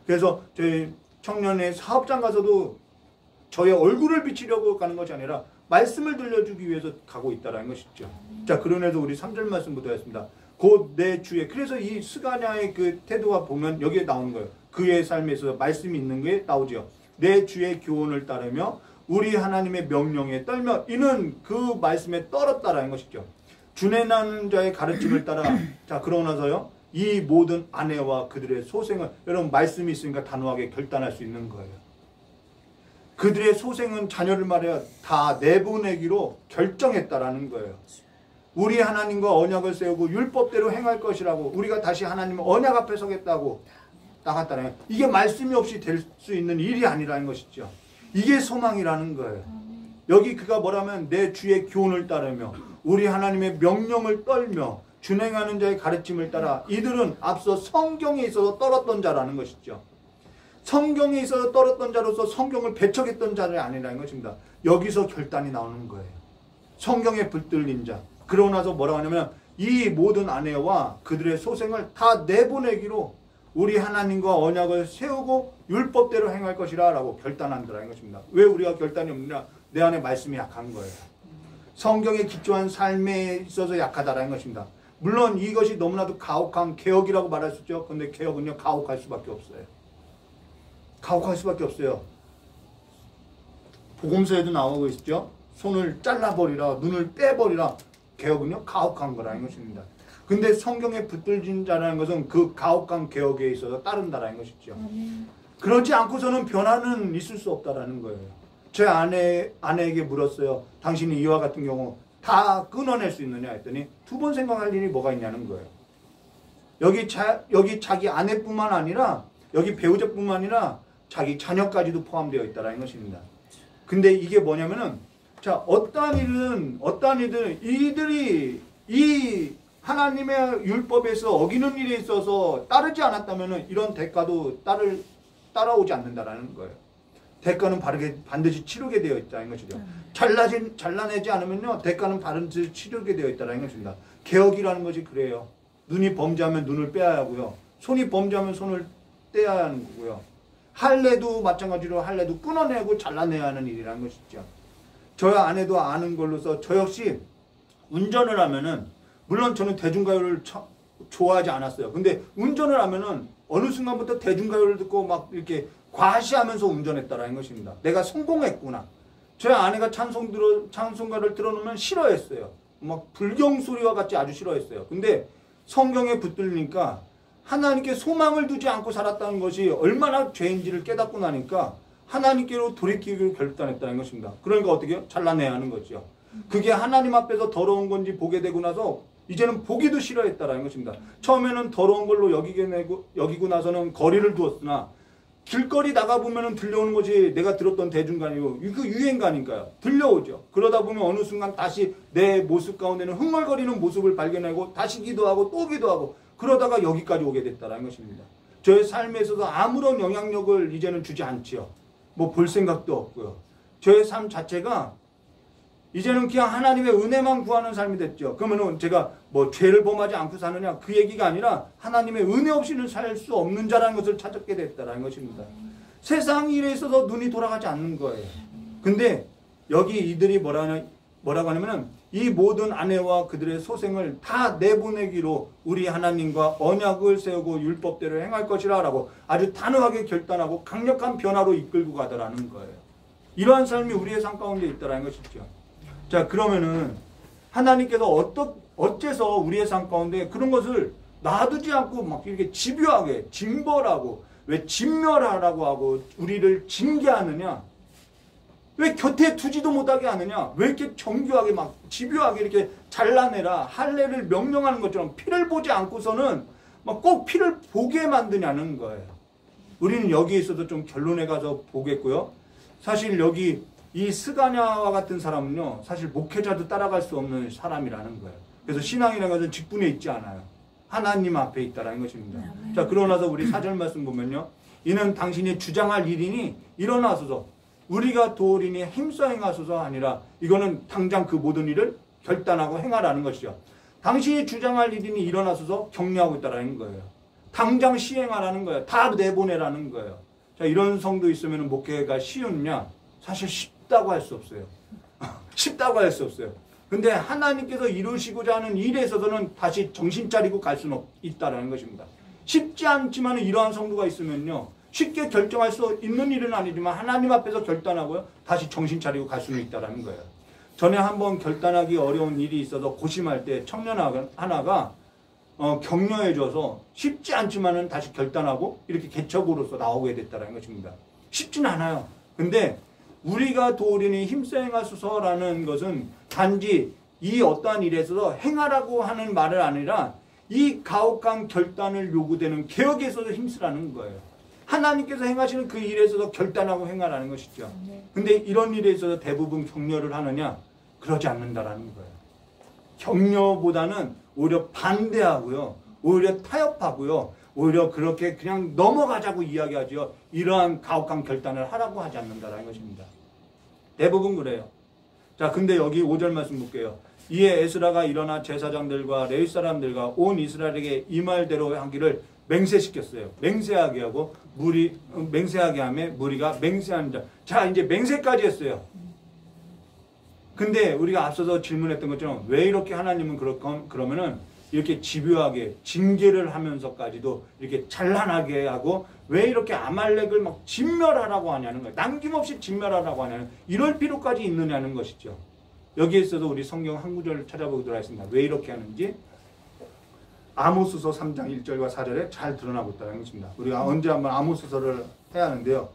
그래서 저희 청년의 사업장 가서도 저의 얼굴을 비치려고 가는 것이 아니라 말씀을 들려주기 위해서 가고 있다는 것이죠. 자, 그러면서 우리 3절 말씀부터 했습니다. 곧 내 주의, 그래서 이 스가냐의 그 태도가 보면 여기에 나오는 거예요. 그의 삶에서 말씀이 있는 게 나오죠. 내 주의 교훈을 따르며 우리 하나님의 명령에 떨며 이는 그 말씀에 떨었다라는 것이죠. 준행하는 자의 가르침을 따라. 자, 그러고 나서요, 이 모든 아내와 그들의 소생을, 여러분 말씀이 있으니까 단호하게 결단할 수 있는 거예요. 그들의 소생은 자녀를 말해야 다 내보내기로 결정했다라는 거예요. 우리 하나님과 언약을 세우고 율법대로 행할 것이라고, 우리가 다시 하나님 언약 앞에 서겠다고 나갔다는 거예요. 이게 말씀이 없이 될 수 있는 일이 아니라는 것이죠. 이게 소망이라는 거예요. 여기 그가 뭐라면 내 주의 교훈을 따르며 우리 하나님의 명령을 떨며 준행하는 자의 가르침을 따라. 이들은 앞서 성경에 있어서 떨었던 자라는 것이죠. 성경에 있어서 떨었던 자로서 성경을 배척했던 자는 아니라는 것입니다. 여기서 결단이 나오는 거예요. 성경에 붙들린 자. 그러고 나서 뭐라고 하냐면 이 모든 아내와 그들의 소생을 다 내보내기로 우리 하나님과 언약을 세우고 율법대로 행할 것이라 라고 결단한다는 것입니다. 왜 우리가 결단이 없느냐? 내 안에 말씀이 약한 거예요. 성경에 기초한 삶에 있어서 약하다는 것입니다. 물론 이것이 너무나도 가혹한 개혁이라고 말할 수 있죠. 그런데 개혁은요, 가혹할 수밖에 없어요. 가혹할 수밖에 없어요. 복음서에도 나오고 있죠. 손을 잘라버리라, 눈을 빼버리라. 개혁은요, 가혹한 거라는 것입니다. 근데 성경에 붙들린 자라는 것은 그 가혹한 개혁에 있어서 따른다라는 것이죠. 그렇지 않고서는 변화는 있을 수 없다라는 거예요. 제 아내에게 물었어요. 당신이 이와 같은 경우 다 끊어낼 수 있느냐 했더니 2번 생각할 일이 뭐가 있냐는 거예요. 여기 자기 아내뿐만 아니라 여기 배우자뿐만 아니라 자기 자녀까지도 포함되어 있다라는 것입니다. 근데 이게 뭐냐면은, 자, 어떠한 일은 이들이 이 하나님의 율법에서 어기는 일에 있어서 따르지 않았다면은 이런 대가도 따라오지 않는다라는 거예요. 대가는 반드시 치르게 되어 있다는 것이죠. 잘라내지 않으면요, 대가는 반드시 치르게 되어 있다는 것입니다. 개혁이라는 것이 그래요. 눈이 범죄하면 눈을 빼야 하고요. 손이 범죄하면 손을 떼야 하는 거고요. 할례도 마찬가지로 할례도 끊어내고 잘라내야 하는 일이라는 것이죠. 저희 아내도 아는 걸로서 저 역시 운전을 하면은, 물론 저는 대중가요를 좋아하지 않았어요. 근데 운전을 하면은 어느 순간부터 대중가요를 듣고 막 이렇게 과시하면서 운전했다라는 것입니다. 내가 성공했구나. 저희 아내가 찬송가를 틀어놓으면 싫어했어요. 막 불경 소리와 같이 아주 싫어했어요. 근데 성경에 붙들리니까 하나님께 소망을 두지 않고 살았다는 것이 얼마나 죄인지를 깨닫고 나니까 하나님께로 돌이키기로 결단했다는 것입니다. 그러니까 어떻게 해요? 잘라내야 하는 거죠. 그게 하나님 앞에서 더러운 건지 보게 되고 나서 이제는 보기도 싫어했다는 것입니다. 처음에는 더러운 걸로 여기고 나서는 거리를 두었으나 길거리 나가보면 들려오는 것이 내가 들었던 대중가니고 그 유행가니까요. 들려오죠. 그러다 보면 어느 순간 다시 내 모습 가운데는 흥얼거리는 모습을 발견하고 다시 기도하고 또 기도하고 그러다가 여기까지 오게 됐다는 것입니다. 저의 삶에 있어서 아무런 영향력을 이제는 주지 않지요. 뭐 볼 생각도 없고요. 저의 삶 자체가 이제는 그냥 하나님의 은혜만 구하는 삶이 됐죠. 그러면은 제가 뭐 죄를 범하지 않고 사느냐 그 얘기가 아니라 하나님의 은혜 없이는 살 수 없는 자라는 것을 찾게 됐다라는 것입니다. 세상 일에 있어서 눈이 돌아가지 않는 거예요. 근데 여기 이들이 뭐라고 하냐면은 이 모든 아내와 그들의 소생을 다 내보내기로 우리 하나님과 언약을 세우고 율법대로 행할 것이라 라고 아주 단호하게 결단하고 강력한 변화로 이끌고 가더라는 거예요. 이러한 삶이 우리의 삶 가운데 있다라는 것이죠. 자, 그러면은 하나님께서 어째서 우리의 삶 가운데 그런 것을 놔두지 않고 막 이렇게 집요하게 징벌하고 왜 진멸하라고 하고 우리를 징계하느냐? 왜 곁에 두지도 못하게 하느냐? 왜 이렇게 정교하게 막 집요하게 이렇게 잘라내라 할례를 명령하는 것처럼 피를 보지 않고서는 막 꼭 피를 보게 만드냐는 거예요. 우리는 여기에 있어서 좀 결론에 가서 보겠고요. 사실 여기 이 스가냐와 같은 사람은요, 사실 목회자도 따라갈 수 없는 사람이라는 거예요. 그래서 신앙이라는 것은 직분에 있지 않아요. 하나님 앞에 있다라는 것입니다. 자, 그러고 나서 우리 4절 말씀 보면요. 이는 당신이 주장할 일이니 일어나소서 우리가 도우리니 힘써 행하소서 아니라 이거는 당장 그 모든 일을 결단하고 행하라는 것이죠. 당신이 주장할 일이니 일어나소서 격려하고 있다라는 거예요. 당장 시행하라는 거예요. 다 내보내라는 거예요. 자, 이런 성도 있으면 목회가 쉬우냐? 사실 쉽다고 할 수 없어요. 쉽다고 할 수 없어요. 근데 하나님께서 이루시고자 하는 일에 있어서는 다시 정신 차리고 갈 수는 있다라는 것입니다. 쉽지 않지만 이러한 성도가 있으면요. 쉽게 결정할 수 있는 일은 아니지만 하나님 앞에서 결단하고요. 다시 정신 차리고 갈 수는 있다라는 거예요. 전에 한번 결단하기 어려운 일이 있어서 고심할 때 청년 하나가 격려해줘서 쉽지 않지만은 다시 결단하고 이렇게 개척으로서 나오게 됐다는 것입니다. 쉽진 않아요. 근데 우리가 도우리니 힘써 행하소서라는 것은 단지 이 어떠한 일에 있어서 행하라고 하는 말을 아니라 이 가혹한 결단을 요구되는 개혁에 있어서 힘쓰라는 거예요. 하나님께서 행하시는 그 일에 있어서 결단하고 행하라는 것이죠. 근데 이런 일에 있어서 대부분 격려를 하느냐? 그러지 않는다라는 거예요. 격려보다는 오히려 반대하고요. 오히려 타협하고요. 오히려 그렇게 그냥 넘어가자고 이야기하죠. 이러한 가혹한 결단을 하라고 하지 않는다라는 것입니다. 대부분 그래요. 자, 근데 여기 5절 말씀 볼게요. 이에 에스라가 일어나 제사장들과 레위 사람들과 온 이스라엘에게 이 말대로 하기를 맹세시켰어요. 맹세하게 하고 맹세하게 하며 무리가 맹세하는 자. 자, 이제 맹세까지 했어요. 근데 우리가 앞서서 질문했던 것처럼 왜 이렇게 하나님은 그러면은 이렇게 집요하게 징계를 하면서까지도 이렇게 찬란하게 하고 왜 이렇게 아말렉을 막 진멸하라고 하냐는 거예요. 남김없이 진멸하라고 하냐는 이럴 필요까지 있느냐는 것이죠. 여기에 있어서 우리 성경 한 구절을 찾아보도록 하겠습니다. 왜 이렇게 하는지 아모스서 3장 1절과 4절에 잘 드러나고 있다는 것입니다. 우리가 언제 한번 아모스서를 해야 하는데요.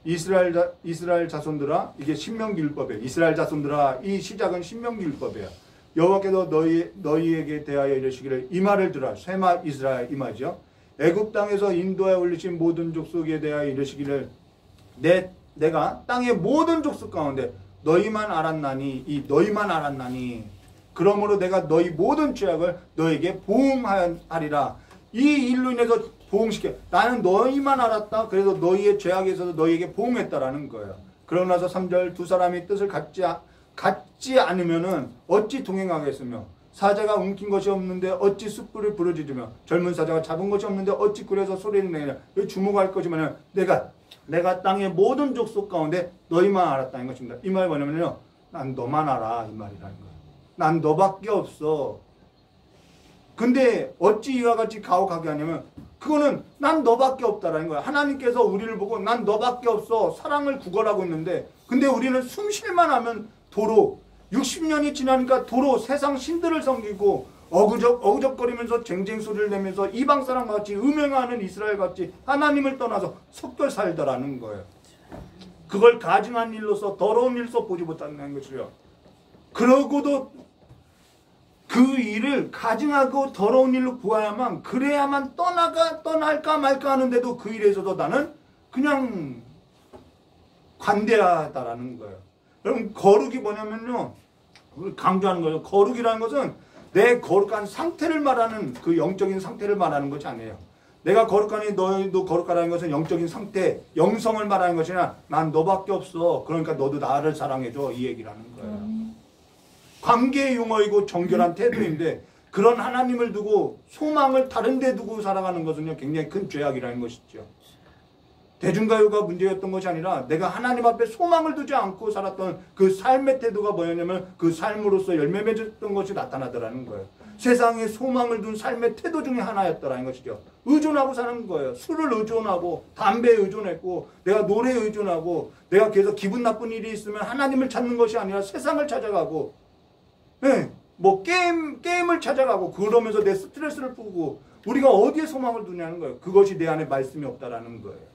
이스라엘 자손들아, 이게 신명기 율법이에요. 이스라엘 자손들아, 이 시작은 신명기 율법이에요. 여호와께서 너희에게 대하여 이르시기를 이 말을 들으라. 쉐마 이스라엘 이 말이죠. 애굽 땅에서 인도에 올리신 모든 족속에 대하여 이르시기를 내가 땅의 모든 족속 가운데 너희만 알았나니 그러므로 내가 너희 모든 죄악을 너에게 보응하리라. 이 일로 인해서 보응시켜. 나는 너희만 알았다. 그래서 너희의 죄악에 있어서 너희에게 보응했다라는 거예요. 그러고 나서 3절 두 사람이 뜻을 갖지 않으면은 어찌 동행하겠으며 사자가 움킨 것이 없는데 어찌 숯불을 부르짖으며 젊은 사자가 잡은 것이 없는데 어찌 굴에서 소리를 내냐. 주목할 것이면은 내가 땅의 모든 족속 가운데 너희만 알았다는 것입니다. 이 말이 뭐냐면요. 난 너만 알아. 이 말이라는 거예요. 난 너밖에 없어. 근데 어찌 이와 같이 가혹하게 하냐면 그거는 난 너밖에 없다라는 거야. 하나님께서 우리를 보고 난 너밖에 없어. 사랑을 구걸하고 있는데 근데 우리는 숨 쉴만 하면 도로 60년이 지나니까 도로 세상 신들을 섬기고 어그적거리면서 쟁쟁 소리를 내면서 이방 사람과 같이 음행하는 이스라엘 같이 하나님을 떠나서 섞여 살더라는 거예요. 그걸 가증한 일로서 더러운 일로서 보지 못한다는 것이요. 그러고도 그 일을 가증하고 더러운 일로 보아야만 그래야만 떠날까 말까 하는데도 그 일에서도 나는 그냥 관대하다라는 거예요. 여러분 거룩이 뭐냐면요. 강조하는 거예요. 거룩이라는 것은 내 거룩한 상태를 말하는 그 영적인 상태를 말하는 것이 아니에요. 내가 거룩하니 너희도 거룩하라는 것은 영적인 상태, 영성을 말하는 것이나 난 너밖에 없어. 그러니까 너도 나를 사랑해줘. 이 얘기라는 거예요. 관계의 용어이고 정결한 태도인데 그런 하나님을 두고 소망을 다른 데 두고 살아가는 것은요 굉장히 큰 죄악이라는 것이죠. 대중가요가 문제였던 것이 아니라 내가 하나님 앞에 소망을 두지 않고 살았던 그 삶의 태도가 뭐였냐면 그 삶으로서 열매 맺었던 것이 나타나더라는 거예요. 세상에 소망을 둔 삶의 태도 중에 하나였더라는 것이죠. 의존하고 사는 거예요. 술을 의존하고 담배에 의존했고 내가 노래에 의존하고 내가 계속 기분 나쁜 일이 있으면 하나님을 찾는 것이 아니라 세상을 찾아가고 네, 뭐 게임을 찾아가고 그러면서 내 스트레스를 풀고 우리가 어디에 소망을 두냐는 거예요. 그것이 내 안에 말씀이 없다라는 거예요.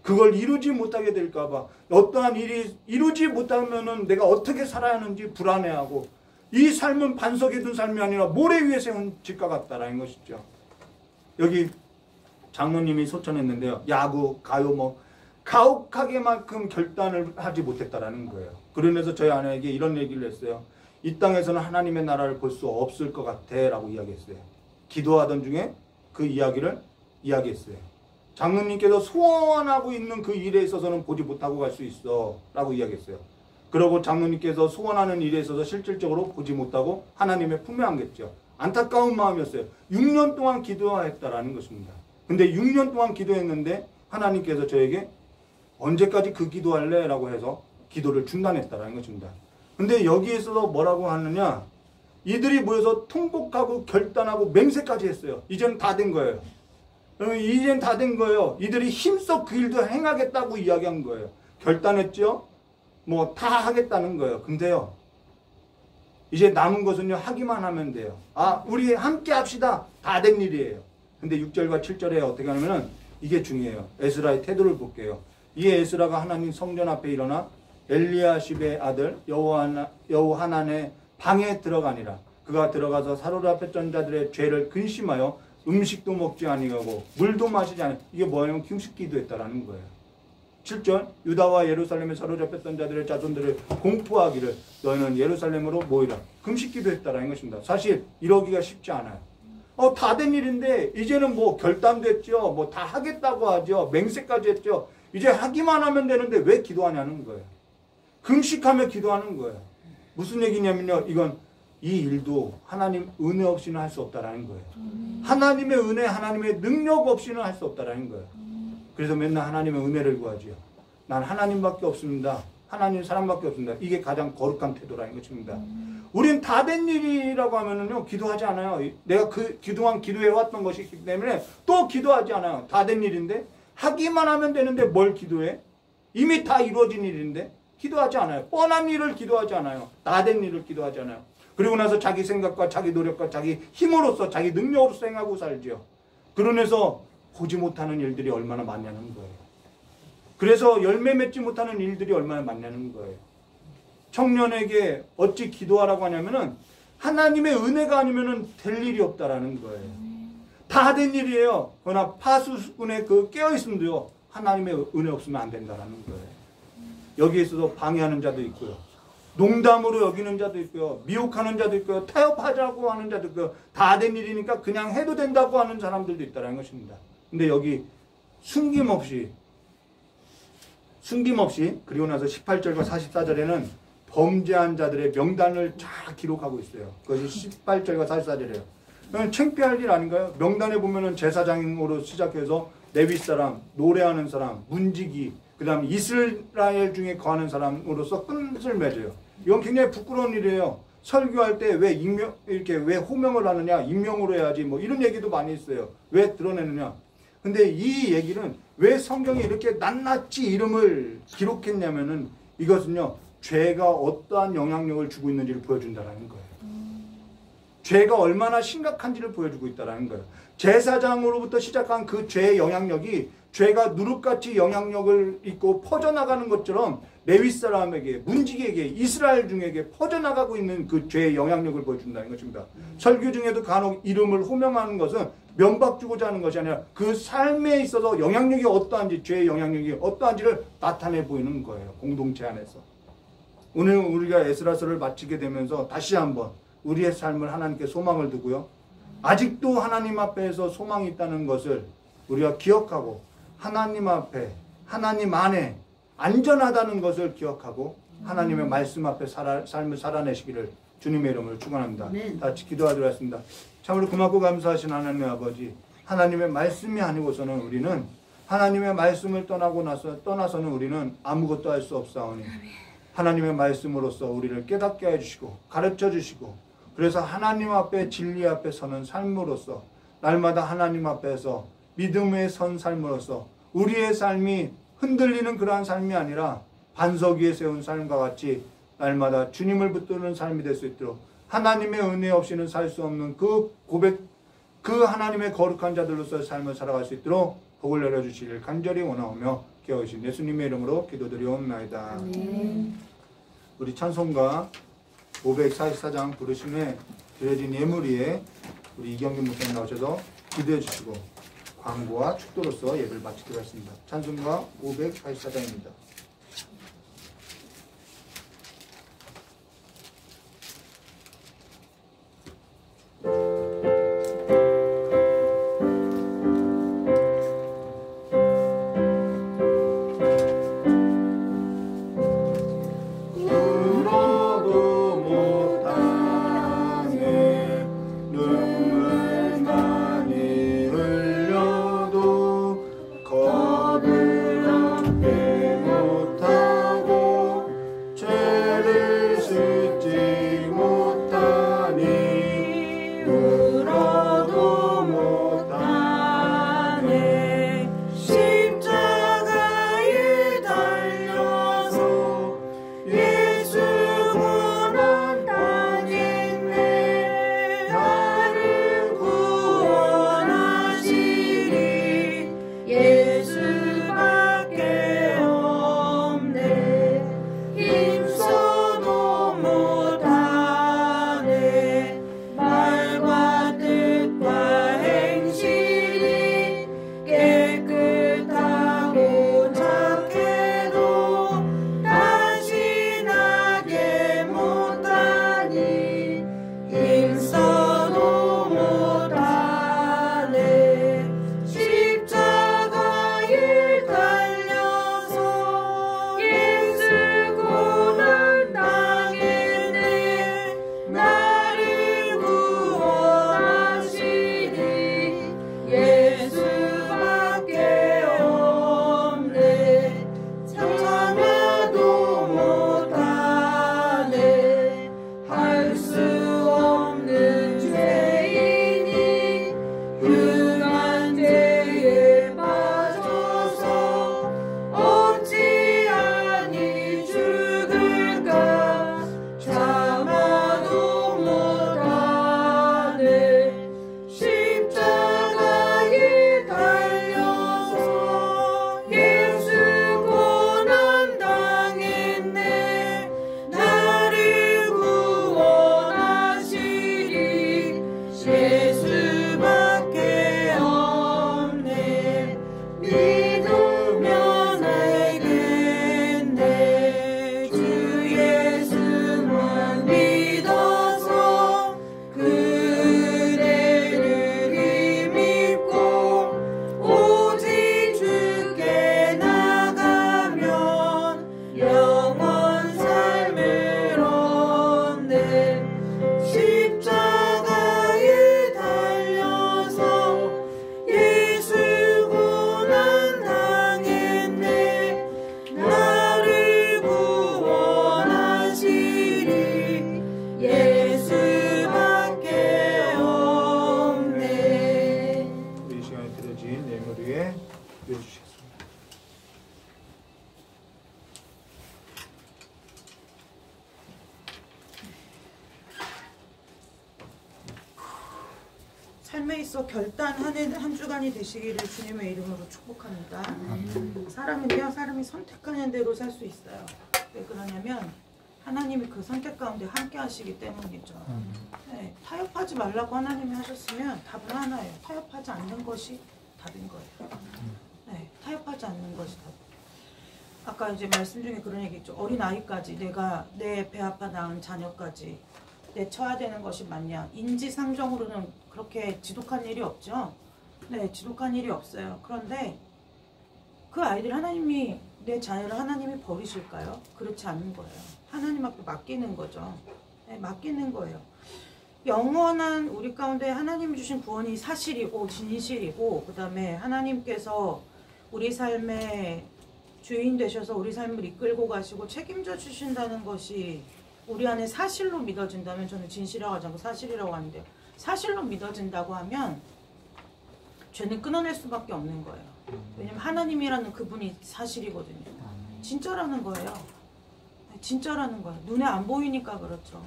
그걸 이루지 못하게 될까봐 어떠한 일이 이루지 못하면은 내가 어떻게 살아야 하는지 불안해하고 이 삶은 반석에 둔 삶이 아니라 모래 위에 세운 집과 같다라는 것이죠. 여기 장로님이 소천했는데요. 야구, 가요 뭐 가혹하게만큼 결단을 하지 못했다라는 거예요. 그러면서 저희 아내에게 이런 얘기를 했어요. 이 땅에서는 하나님의 나라를 볼 수 없을 것 같아 라고 이야기했어요. 기도하던 중에 그 이야기를 이야기했어요. 장로님께서 소원하고 있는 그 일에 있어서는 보지 못하고 갈 수 있어 라고 이야기했어요. 그리고 장로님께서 소원하는 일에 있어서 실질적으로 보지 못하고 하나님의 품에 안겼죠. 안타까운 마음이었어요. 6년 동안 기도했다라는 것입니다. 근데 6년 동안 기도했는데 하나님께서 저에게 언제까지 그 기도할래? 라고 해서 기도를 중단했다라는 것입니다. 근데 여기에서 뭐라고 하느냐, 이들이 모여서 통곡하고 결단하고 맹세까지 했어요. 이제는 다 된 거예요. 이제는 다 된 거예요. 이들이 힘써 그 일도 행하겠다고 이야기한 거예요. 결단했죠. 뭐 다 하겠다는 거예요. 근데요, 이제 남은 것은요 하기만 하면 돼요. 아, 우리 함께 합시다. 다 된 일이에요. 근데 6절과 7절에 어떻게 하냐면은 이게 중요해요. 에스라의 태도를 볼게요. 이에 에스라가 하나님 성전 앞에 일어나 엘리야십의 아들 여호하난의 방에 들어가니라. 그가 들어가서 사로잡혔던 자들의 죄를 근심하여 음식도 먹지 아니하고 물도 마시지 아니. 이게 뭐냐면 금식 기도했다라는 거예요. 7절 유다와 예루살렘에 사로잡혔던 자들의 자손들을 공포하기를 너희는 예루살렘으로 모이라. 금식 기도했다라는 것입니다. 사실 이러기가 쉽지 않아요. 다 된 일인데 이제는 뭐 결단됐죠. 뭐 다 하겠다고 하죠. 맹세까지 했죠. 이제 하기만 하면 되는데 왜 기도하냐는 거예요. 금식하며 기도하는 거예요. 무슨 얘기냐면요. 이건 이 일도 하나님 은혜 없이는 할 수 없다라는 거예요. 하나님의 은혜, 하나님의 능력 없이는 할 수 없다라는 거예요. 그래서 맨날 하나님의 은혜를 구하지요. 난 하나님밖에 없습니다. 하나님 사람밖에 없습니다. 이게 가장 거룩한 태도라는 것입니다. 우린 다 된 일이라고 하면은요 기도하지 않아요. 내가 그동안 기도해왔던 것이기 때문에 또 기도하지 않아요. 다 된 일인데 하기만 하면 되는데 뭘 기도해? 이미 다 이루어진 일인데 기도하지 않아요. 뻔한 일을 기도하지 않아요. 다 된 일을 기도하지 않아요. 그리고 나서 자기 생각과 자기 노력과 자기 힘으로써 자기 능력으로서 행하고 살죠. 그러면서 보지 못하는 일들이 얼마나 많냐는 거예요. 그래서 열매 맺지 못하는 일들이 얼마나 많냐는 거예요. 청년에게 어찌 기도하라고 하냐면은 하나님의 은혜가 아니면은 될 일이 없다라는 거예요. 다 된 일이에요. 그러나 파수꾼의 그 깨어있음도요 하나님의 은혜 없으면 안 된다라는 거예요. 여기에서도 방해하는 자도 있고요. 농담으로 여기는 자도 있고요. 미혹하는 자도 있고요. 타협하자고 하는 자도 있고요. 다 된 일이니까 그냥 해도 된다고 하는 사람들도 있다는 것입니다. 근데 여기 숨김없이 그리고 나서 18절과 44절에는 범죄한 자들의 명단을 잘 기록하고 있어요. 그것이 18절과 44절이에요. 창피할 일 아닌가요? 명단에 보면은 제사장으로 시작해서 레위 사람, 노래하는 사람, 문지기, 그 다음 이스라엘 중에 거하는 사람으로서 끝을 맺어요. 이건 굉장히 부끄러운 일이에요. 설교할 때 왜 왜 호명을 하느냐, 익명으로 해야지, 뭐 이런 얘기도 많이 있어요. 왜 드러내느냐. 근데 이 얘기는 왜 성경에 이렇게 낱낱이 이름을 기록했냐면은 이것은요, 죄가 어떠한 영향력을 주고 있는지를 보여준다는 거예요. 죄가 얼마나 심각한지를 보여주고 있다는 거예요. 제사장으로부터 시작한 그 죄의 영향력이 죄가 누룩같이 영향력을 있고 퍼져나가는 것처럼 레위 사람에게, 문지기에게, 이스라엘 중에게 퍼져나가고 있는 그 죄의 영향력을 보여준다는 것입니다. 설교 중에도 간혹 이름을 호명하는 것은 면박 주고자 하는 것이 아니라 그 삶에 있어서 영향력이 어떠한지, 죄의 영향력이 어떠한지를 나타내 보이는 거예요. 공동체 안에서. 오늘 우리가 에스라서를 마치게 되면서 다시 한번 우리의 삶을 하나님께 소망을 두고요. 아직도 하나님 앞에서 소망이 있다는 것을 우리가 기억하고 하나님 앞에, 하나님 안에 안전하다는 것을 기억하고 하나님의 말씀 앞에 삶을 살아내시기를 주님의 이름으로 축원합니다. 아멘. 다 같이 기도하도록 하겠습니다. 참으로 고맙고 감사하신 하나님 아버지, 하나님의 말씀이 아니고서는 우리는 하나님의 말씀을 떠나서는 우리는 아무것도 할 수 없사오니 하나님의 말씀으로써 우리를 깨닫게 해주시고 가르쳐 주시고, 그래서 하나님 앞에 진리 앞에 서는 삶으로써 날마다 하나님 앞에서 믿음의 선 삶으로써 우리의 삶이 흔들리는 그러한 삶이 아니라 반석 위에 세운 삶과 같이 날마다 주님을 붙드는 삶이 될 수 있도록, 하나님의 은혜 없이는 살 수 없는 그 고백, 그 하나님의 거룩한 자들로서의 삶을 살아갈 수 있도록 복을 내려주시길 간절히 원하오며 기억하신 예수님의 이름으로 기도드리옵나이다. 우리 찬송가 544장 부르신 후에 드려진 예물 위에 우리 이경규 목사님 나오셔서 기도해 주시고 광고와 축도로서 예배를 마치도록 하겠습니다. 찬송가 544장입니다. 삶에 있어 결단 한 주간이 되시기를 주님의 이름으로 축복합니다. 사람은요, 사람이 선택하는 대로 살 수 있어요. 왜 그러냐면 하나님이 그 선택 가운데 함께 하시기 때문이죠. 네, 타협하지 말라고 하나님이 하셨으면 답은 하나예요. 타협하지 않는 것이 답인 거예요. 네, 타협하지 않는 것이 답. 아까 이제 말씀 중에 그런 얘기 있죠. 어린 아이까지 내가 내 배 아파 낳은 자녀까지 내쳐야 되는 것이 맞냐. 인지상정으로는 그렇게 지독한 일이 없죠. 네, 지독한 일이 없어요. 그런데 그 아이들 하나님이, 내 자녀를 하나님이 버리실까요? 그렇지 않은 거예요. 하나님 앞에 맡기는 거죠. 네, 네, 맡기는 거예요. 영원한 우리 가운데 하나님이 주신 구원이 사실이고 진실이고, 그 다음에 하나님께서 우리 삶의 주인 되셔서 우리 삶을 이끌고 가시고 책임져 주신다는 것이 우리 안에 사실로 믿어진다면, 저는 진실이라고 하지 않고 사실이라고 하는데요, 사실로 믿어진다고 하면 죄는 끊어낼 수밖에 없는 거예요. 왜냐면 하나님이라는 그분이 사실이거든요. 진짜라는 거예요. 진짜라는 거예요. 눈에 안 보이니까 그렇죠.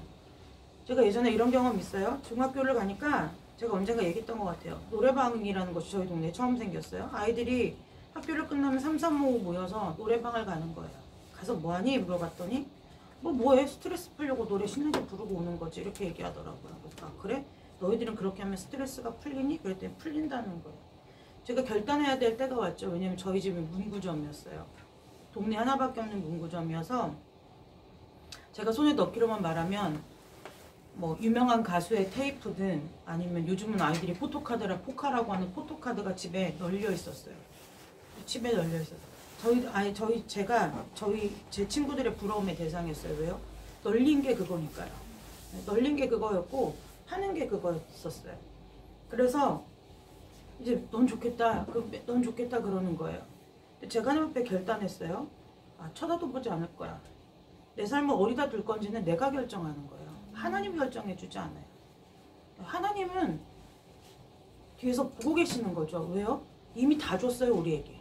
제가 예전에 이런 경험 있어요. 중학교를 가니까 제가 언젠가 얘기했던 것 같아요. 노래방이라는 것이 저희 동네에 처음 생겼어요. 아이들이 학교를 끝나면 3, 3, 5 모여서 노래방을 가는 거예요. 가서 뭐하니? 물어봤더니 뭐해? 스트레스 풀려고 노래 신나게 부르고 오는 거지, 이렇게 얘기하더라고요. 그래서 아, 그래? 너희들은 그렇게 하면 스트레스가 풀리니? 그랬더니 풀린다는 거예요. 제가 결단해야 될 때가 왔죠. 왜냐면 저희 집은 문구점이었어요. 동네 하나밖에 없는 문구점이어서 제가 손에 넣기로만 말하면 뭐 유명한 가수의 테이프든 아니면 요즘은 아이들이 포토카드라 포카라고 하는 포토카드가 집에 널려 있었어요. 집에 널려 있었어요. 제 친구들의 부러움의 대상이었어요. 왜요? 널린 게 그거니까요. 널린 게 그거였고 하는 게 그거였었어요. 그래서 이제 넌 좋겠다 그러는 거예요. 근데 제가 하나님 앞에 결단했어요. 아, 쳐다도 보지 않을 거야. 내 삶을 어디다 둘 건지는 내가 결정하는 거예요. 하나님이 결정해 주지 않아요. 하나님은 뒤에서 보고 계시는 거죠. 왜요? 이미 다 줬어요, 우리에게.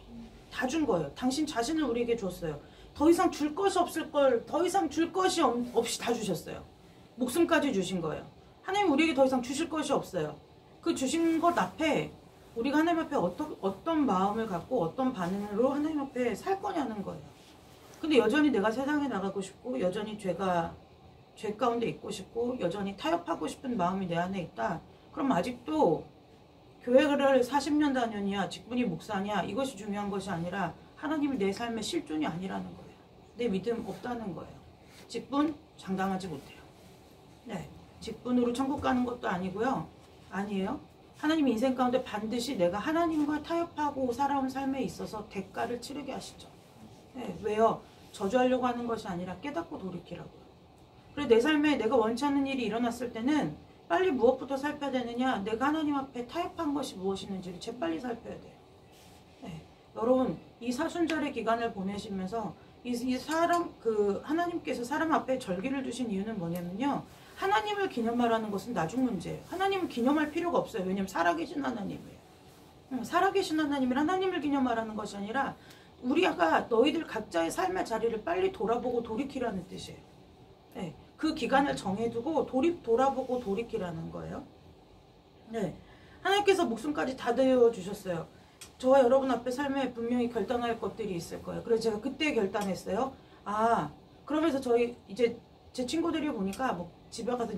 다 준 거예요. 당신 자신을 우리에게 줬어요. 더 이상 줄 것이 없을 걸, 더 이상 줄 것이 없이 다 주셨어요. 목숨까지 주신 거예요. 하나님 우리에게 더 이상 주실 것이 없어요. 그 주신 것 앞에 우리가 하나님 앞에 어떤 마음을 갖고 어떤 반응으로 하나님 앞에 살 거냐는 거예요. 근데 여전히 내가 세상에 나가고 싶고, 여전히 죄 가운데 있고 싶고, 여전히 타협하고 싶은 마음이 내 안에 있다. 그럼 아직도 교회를 40년 다녔냐, 직분이 목사냐, 이것이 중요한 것이 아니라 하나님이 내 삶의 실존이 아니라는 거예요. 내 믿음 없다는 거예요. 직분 장담하지 못해요. 네, 직분으로 천국 가는 것도 아니고요. 아니에요. 하나님 인생 가운데 반드시 내가 하나님과 타협하고 살아온 삶에 있어서 대가를 치르게 하시죠. 네, 왜요? 저주하려고 하는 것이 아니라 깨닫고 돌이키라고요. 그래서 내 삶에 내가 원치 않는 일이 일어났을 때는 빨리 무엇부터 살펴야 되느냐, 내가 하나님 앞에 타협한 것이 무엇이는지를 재빨리 살펴야 돼요. 네, 여러분 이 사순절의 기간을 보내시면서 하나님께서 사람 앞에 절기를 두신 이유는 뭐냐면요, 하나님을 기념하라는 것은 나중 문제예요. 하나님을 기념할 필요가 없어요. 왜냐하면 살아계신 하나님이에요. 살아계신 하나님을 기념하라는 것이 아니라 우리가 너희들 각자의 삶의 자리를 빨리 돌아보고 돌이키라는 뜻이에요. 네, 그 기간을 정해두고 돌아보고 돌이키라는 거예요. 네, 하나님께서 목숨까지 다 되어 주셨어요. 저와 여러분 앞에 삶에 분명히 결단할 것들이 있을 거예요. 그래서 제가 그때 결단했어요. 아, 그러면서 이제 제 친구들이 보니까 뭐 집에 가서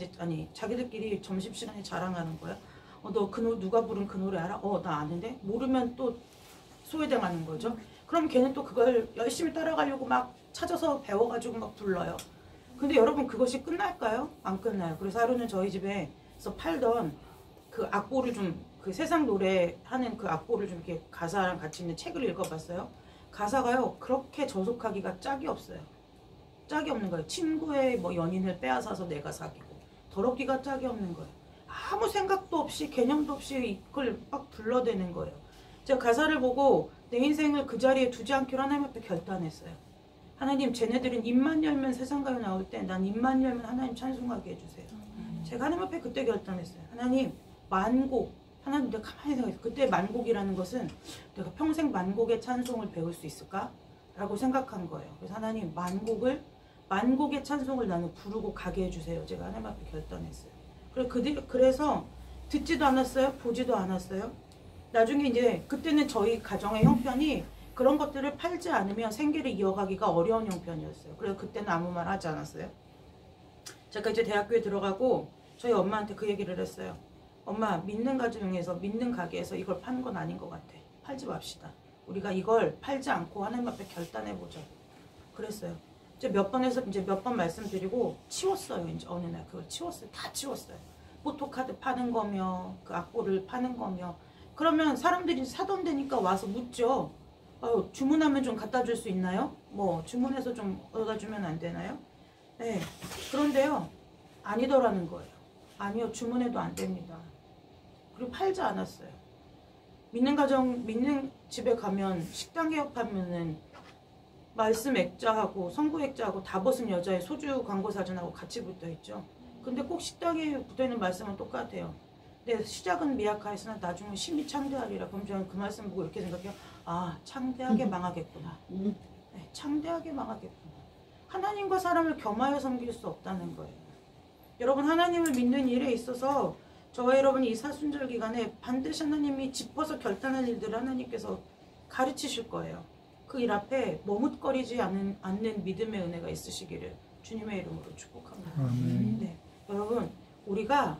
자기들끼리 점심시간에 자랑하는 거예요. 너 누가 부른 그 노래 알아? 나 아는데? 모르면 또 소외당하는 거죠. 그럼 걔는 또 그걸 열심히 따라가려고 막 찾아서 배워가지고 막 불러요. 근데 여러분 그것이 끝날까요? 안 끝나요. 그래서 하루는 저희 집에서 팔던 그 악보를 그 세상 노래하는 그 악보를 좀 이렇게 가사랑 같이 있는 책을 읽어봤어요. 가사가요, 그렇게 저속하기가 짝이 없어요. 짝이 없는 거예요. 친구의 뭐 연인을 빼앗아서 내가 사귀고, 더럽기가 짝이 없는 거예요. 아무 생각도 없이 개념도 없이 이걸 막 불러대는 거예요. 제가 가사를 보고 내 인생을 그 자리에 두지 않기로 하나님 앞에 결단했어요. 하나님, 쟤네들은 입만 열면 세상 가요 나올 때 난 입만 열면 하나님 찬송하게 해주세요. 제가 하나님 앞에 그때 결단했어요. 하나님, 만곡. 하나님, 내가 가만히 생각했어요. 그때 만곡이라는 것은 내가 평생 만곡의 찬송을 배울 수 있을까? 라고 생각한 거예요. 그래서 하나님, 만곡의 찬송을 나는 부르고 가게 해주세요. 제가 하나님 앞에 결단했어요. 그래서 듣지도 않았어요. 보지도 않았어요. 나중에 이제 그때는 저희 가정의 형편이 그런 것들을 팔지 않으면 생계를 이어가기가 어려운 형편이었어요. 그래서 그때는 아무 말 하지 않았어요. 제가 이제 대학교에 들어가고 저희 엄마한테 그 얘기를 했어요. 엄마, 믿는 가정에서, 믿는 가게에서 이걸 파는 건 아닌 것 같아. 팔지 맙시다. 우리가 이걸 팔지 않고 하나님 앞에 결단해보자. 그랬어요. 이제 몇 번 말씀드리고 치웠어요. 이제 어느 날 그걸 치웠어요. 다 치웠어요. 포토카드 파는 거며, 그 악보를 파는 거며. 그러면 사람들이 사돈 되니까 와서 묻죠. 주문하면 좀 갖다 줄 수 있나요? 뭐 주문해서 좀 얻어주면 안 되나요? 네. 그런데요, 아니더라는 거예요. 아니요, 주문해도 안 됩니다. 그리고 팔지 않았어요. 믿는 집에 가면 식당 개업하면은 말씀 액자하고 성구 액자하고 다 벗은 여자의 소주 광고 사진하고 같이 붙어있죠. 근데 꼭 식당에 붙어있는 말씀은 똑같아요. 내 시작은 미약하였으나 나중은 심히 창대하리라. 그럼 저는 그 말씀 보고 이렇게 생각해요. 아, 창대하게 망하겠구나. 네, 창대하게 망하겠구나. 하나님과 사람을 겸하여 섬길 수 없다는 거예요. 여러분, 하나님을 믿는 일에 있어서 저와 여러분이 이 사순절 기간에 반드시 하나님이 짚어서 결단할 일들을 하나님께서 가르치실 거예요. 그 일 앞에 머뭇거리지 않는 믿음의 은혜가 있으시기를 주님의 이름으로 축복합니다. 네, 여러분, 우리가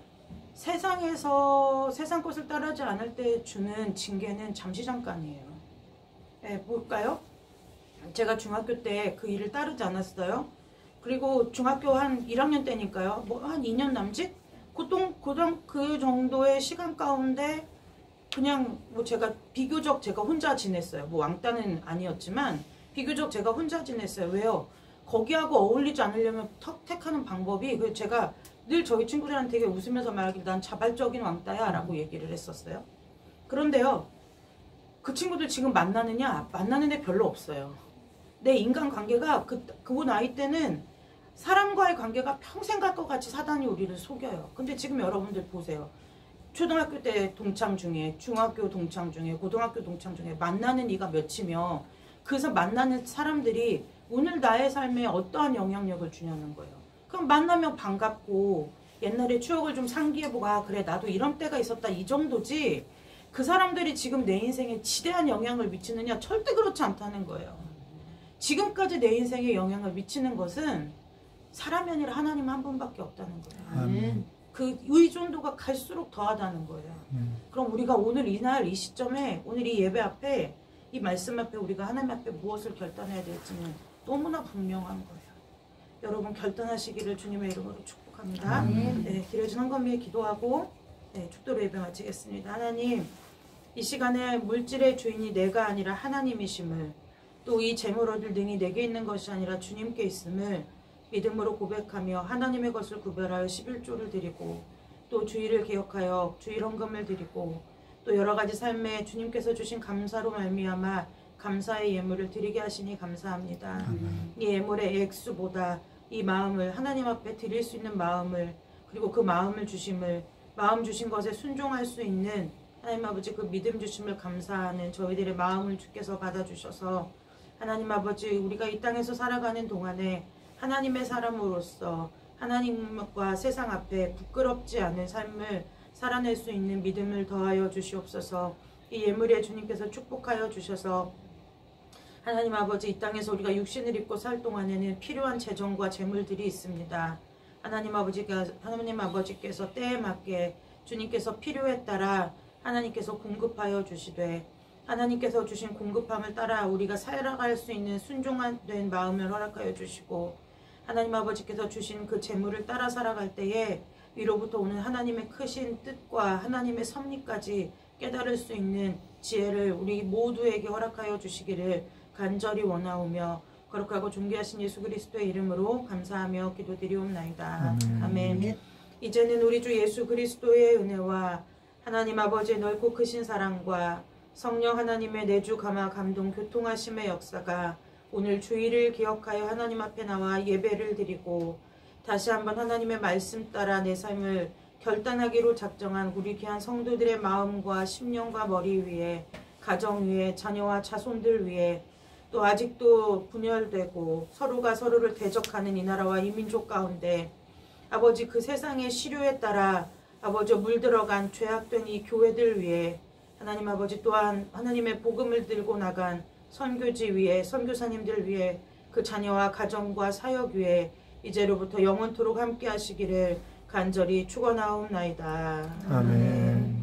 세상에서 세상 것을 따르지 않을 때 주는 징계는 잠시 잠깐이에요. 네, 볼까요? 제가 중학교 때 그 일을 따르지 않았어요. 그리고 중학교 한 1학년 때니까요. 뭐 한 2년 남짓? 그 정도의 시간 가운데 그냥 뭐 제가 비교적 제가 혼자 지냈어요. 뭐 왕따는 아니었지만 비교적 제가 혼자 지냈어요. 왜요? 거기하고 어울리지 않으려면 택하는 방법이, 제가 늘 저희 친구들한테 웃으면서 말하길 난 자발적인 왕따야 라고 얘기를 했었어요. 그런데요, 그 친구들 지금 만나느냐? 만나는 애 별로 없어요. 내 인간관계가 그 나이 때는 사람과의 관계가 평생 갈 것 같이 사단이 우리를 속여요. 근데 지금 여러분들 보세요. 초등학교 때 동창 중에, 중학교 동창 중에, 고등학교 동창 중에 만나는 이가 몇이며, 그래서 만나는 사람들이 오늘 나의 삶에 어떠한 영향력을 주냐는 거예요. 그럼 만나면 반갑고 옛날에 추억을 좀 상기해보고, 아 그래 나도 이런 때가 있었다, 이 정도지 그 사람들이 지금 내 인생에 지대한 영향을 미치느냐? 절대 그렇지 않다는 거예요. 지금까지 내 인생에 영향을 미치는 것은 사람이 아니라 하나님 한 분밖에 없다는 거예요. 아멘. 그 의존도가 갈수록 더하다는 거예요. 그럼 우리가 오늘 이날 이 시점에, 오늘 이 예배 앞에, 이 말씀 앞에 우리가 하나님 앞에 무엇을 결단해야 될지는 너무나 분명한 거예요. 여러분, 결단하시기를 주님의 이름으로 축복합니다. 네, 길어진 헌금위에 기도하고 축도로 예배 마치겠습니다. 하나님, 이 시간에 물질의 주인이 내가 아니라 하나님이심을, 또 이 재물 얻을 능이 내게 있는 것이 아니라 주님께 있음을 믿음으로 고백하며 하나님의 것을 구별하여 11조를 드리고, 또 주일을 기억하여 주일 헌금을 드리고, 또 여러 가지 삶에 주님께서 주신 감사로 말미암아 감사의 예물을 드리게 하시니 감사합니다. 이 예물의 액수보다 이 마음을 하나님 앞에 드릴 수 있는 마음을, 그리고 그 마음을 주심을, 마음 주신 것에 순종할 수 있는 하나님 아버지 그 믿음 주심을 감사하는 저희들의 마음을 주께서 받아주셔서, 하나님 아버지 우리가 이 땅에서 살아가는 동안에 하나님의 사람으로서 하나님과 세상 앞에 부끄럽지 않은 삶을 살아낼 수 있는 믿음을 더하여 주시옵소서. 이 예물에 주님께서 축복하여 주셔서 하나님 아버지 이 땅에서 우리가 육신을 입고 살 동안에는 필요한 재정과 재물들이 있습니다. 하나님 아버지께서 때에 맞게 주님께서 필요에 따라 하나님께서 공급하여 주시되, 하나님께서 주신 공급함을 따라 우리가 살아갈 수 있는 순종된 마음을 허락하여 주시고, 하나님 아버지께서 주신 그 재물을 따라 살아갈 때에 위로부터 오는 하나님의 크신 뜻과 하나님의 섭리까지 깨달을 수 있는 지혜를 우리 모두에게 허락하여 주시기를 간절히 원하오며, 거룩하고 존귀하신 예수 그리스도의 이름으로 감사하며 기도드리옵나이다. 아멘. 이제는 우리 주 예수 그리스도의 은혜와 하나님 아버지의 넓고 크신 사랑과 성령 하나님의 내주 감화 감동 교통하심의 역사가 오늘 주일을 기억하여 하나님 앞에 나와 예배를 드리고 다시 한번 하나님의 말씀 따라 내 삶을 결단하기로 작정한 우리 귀한 성도들의 마음과 심령과 머리 위에, 가정 위에, 자녀와 자손들 위에, 또 아직도 분열되고 서로가 서로를 대적하는 이 나라와 이 민족 가운데 아버지 그 세상의 시류에 따라 아버지 물들어간 죄악된 이 교회들 위에, 하나님 아버지 또한 하나님의 복음을 들고 나간 선교지 위에, 선교사님들 위에, 그 자녀와 가정과 사역 위에 이제로부터 영원토록 함께 하시기를 간절히 축원하옵나이다. 아멘.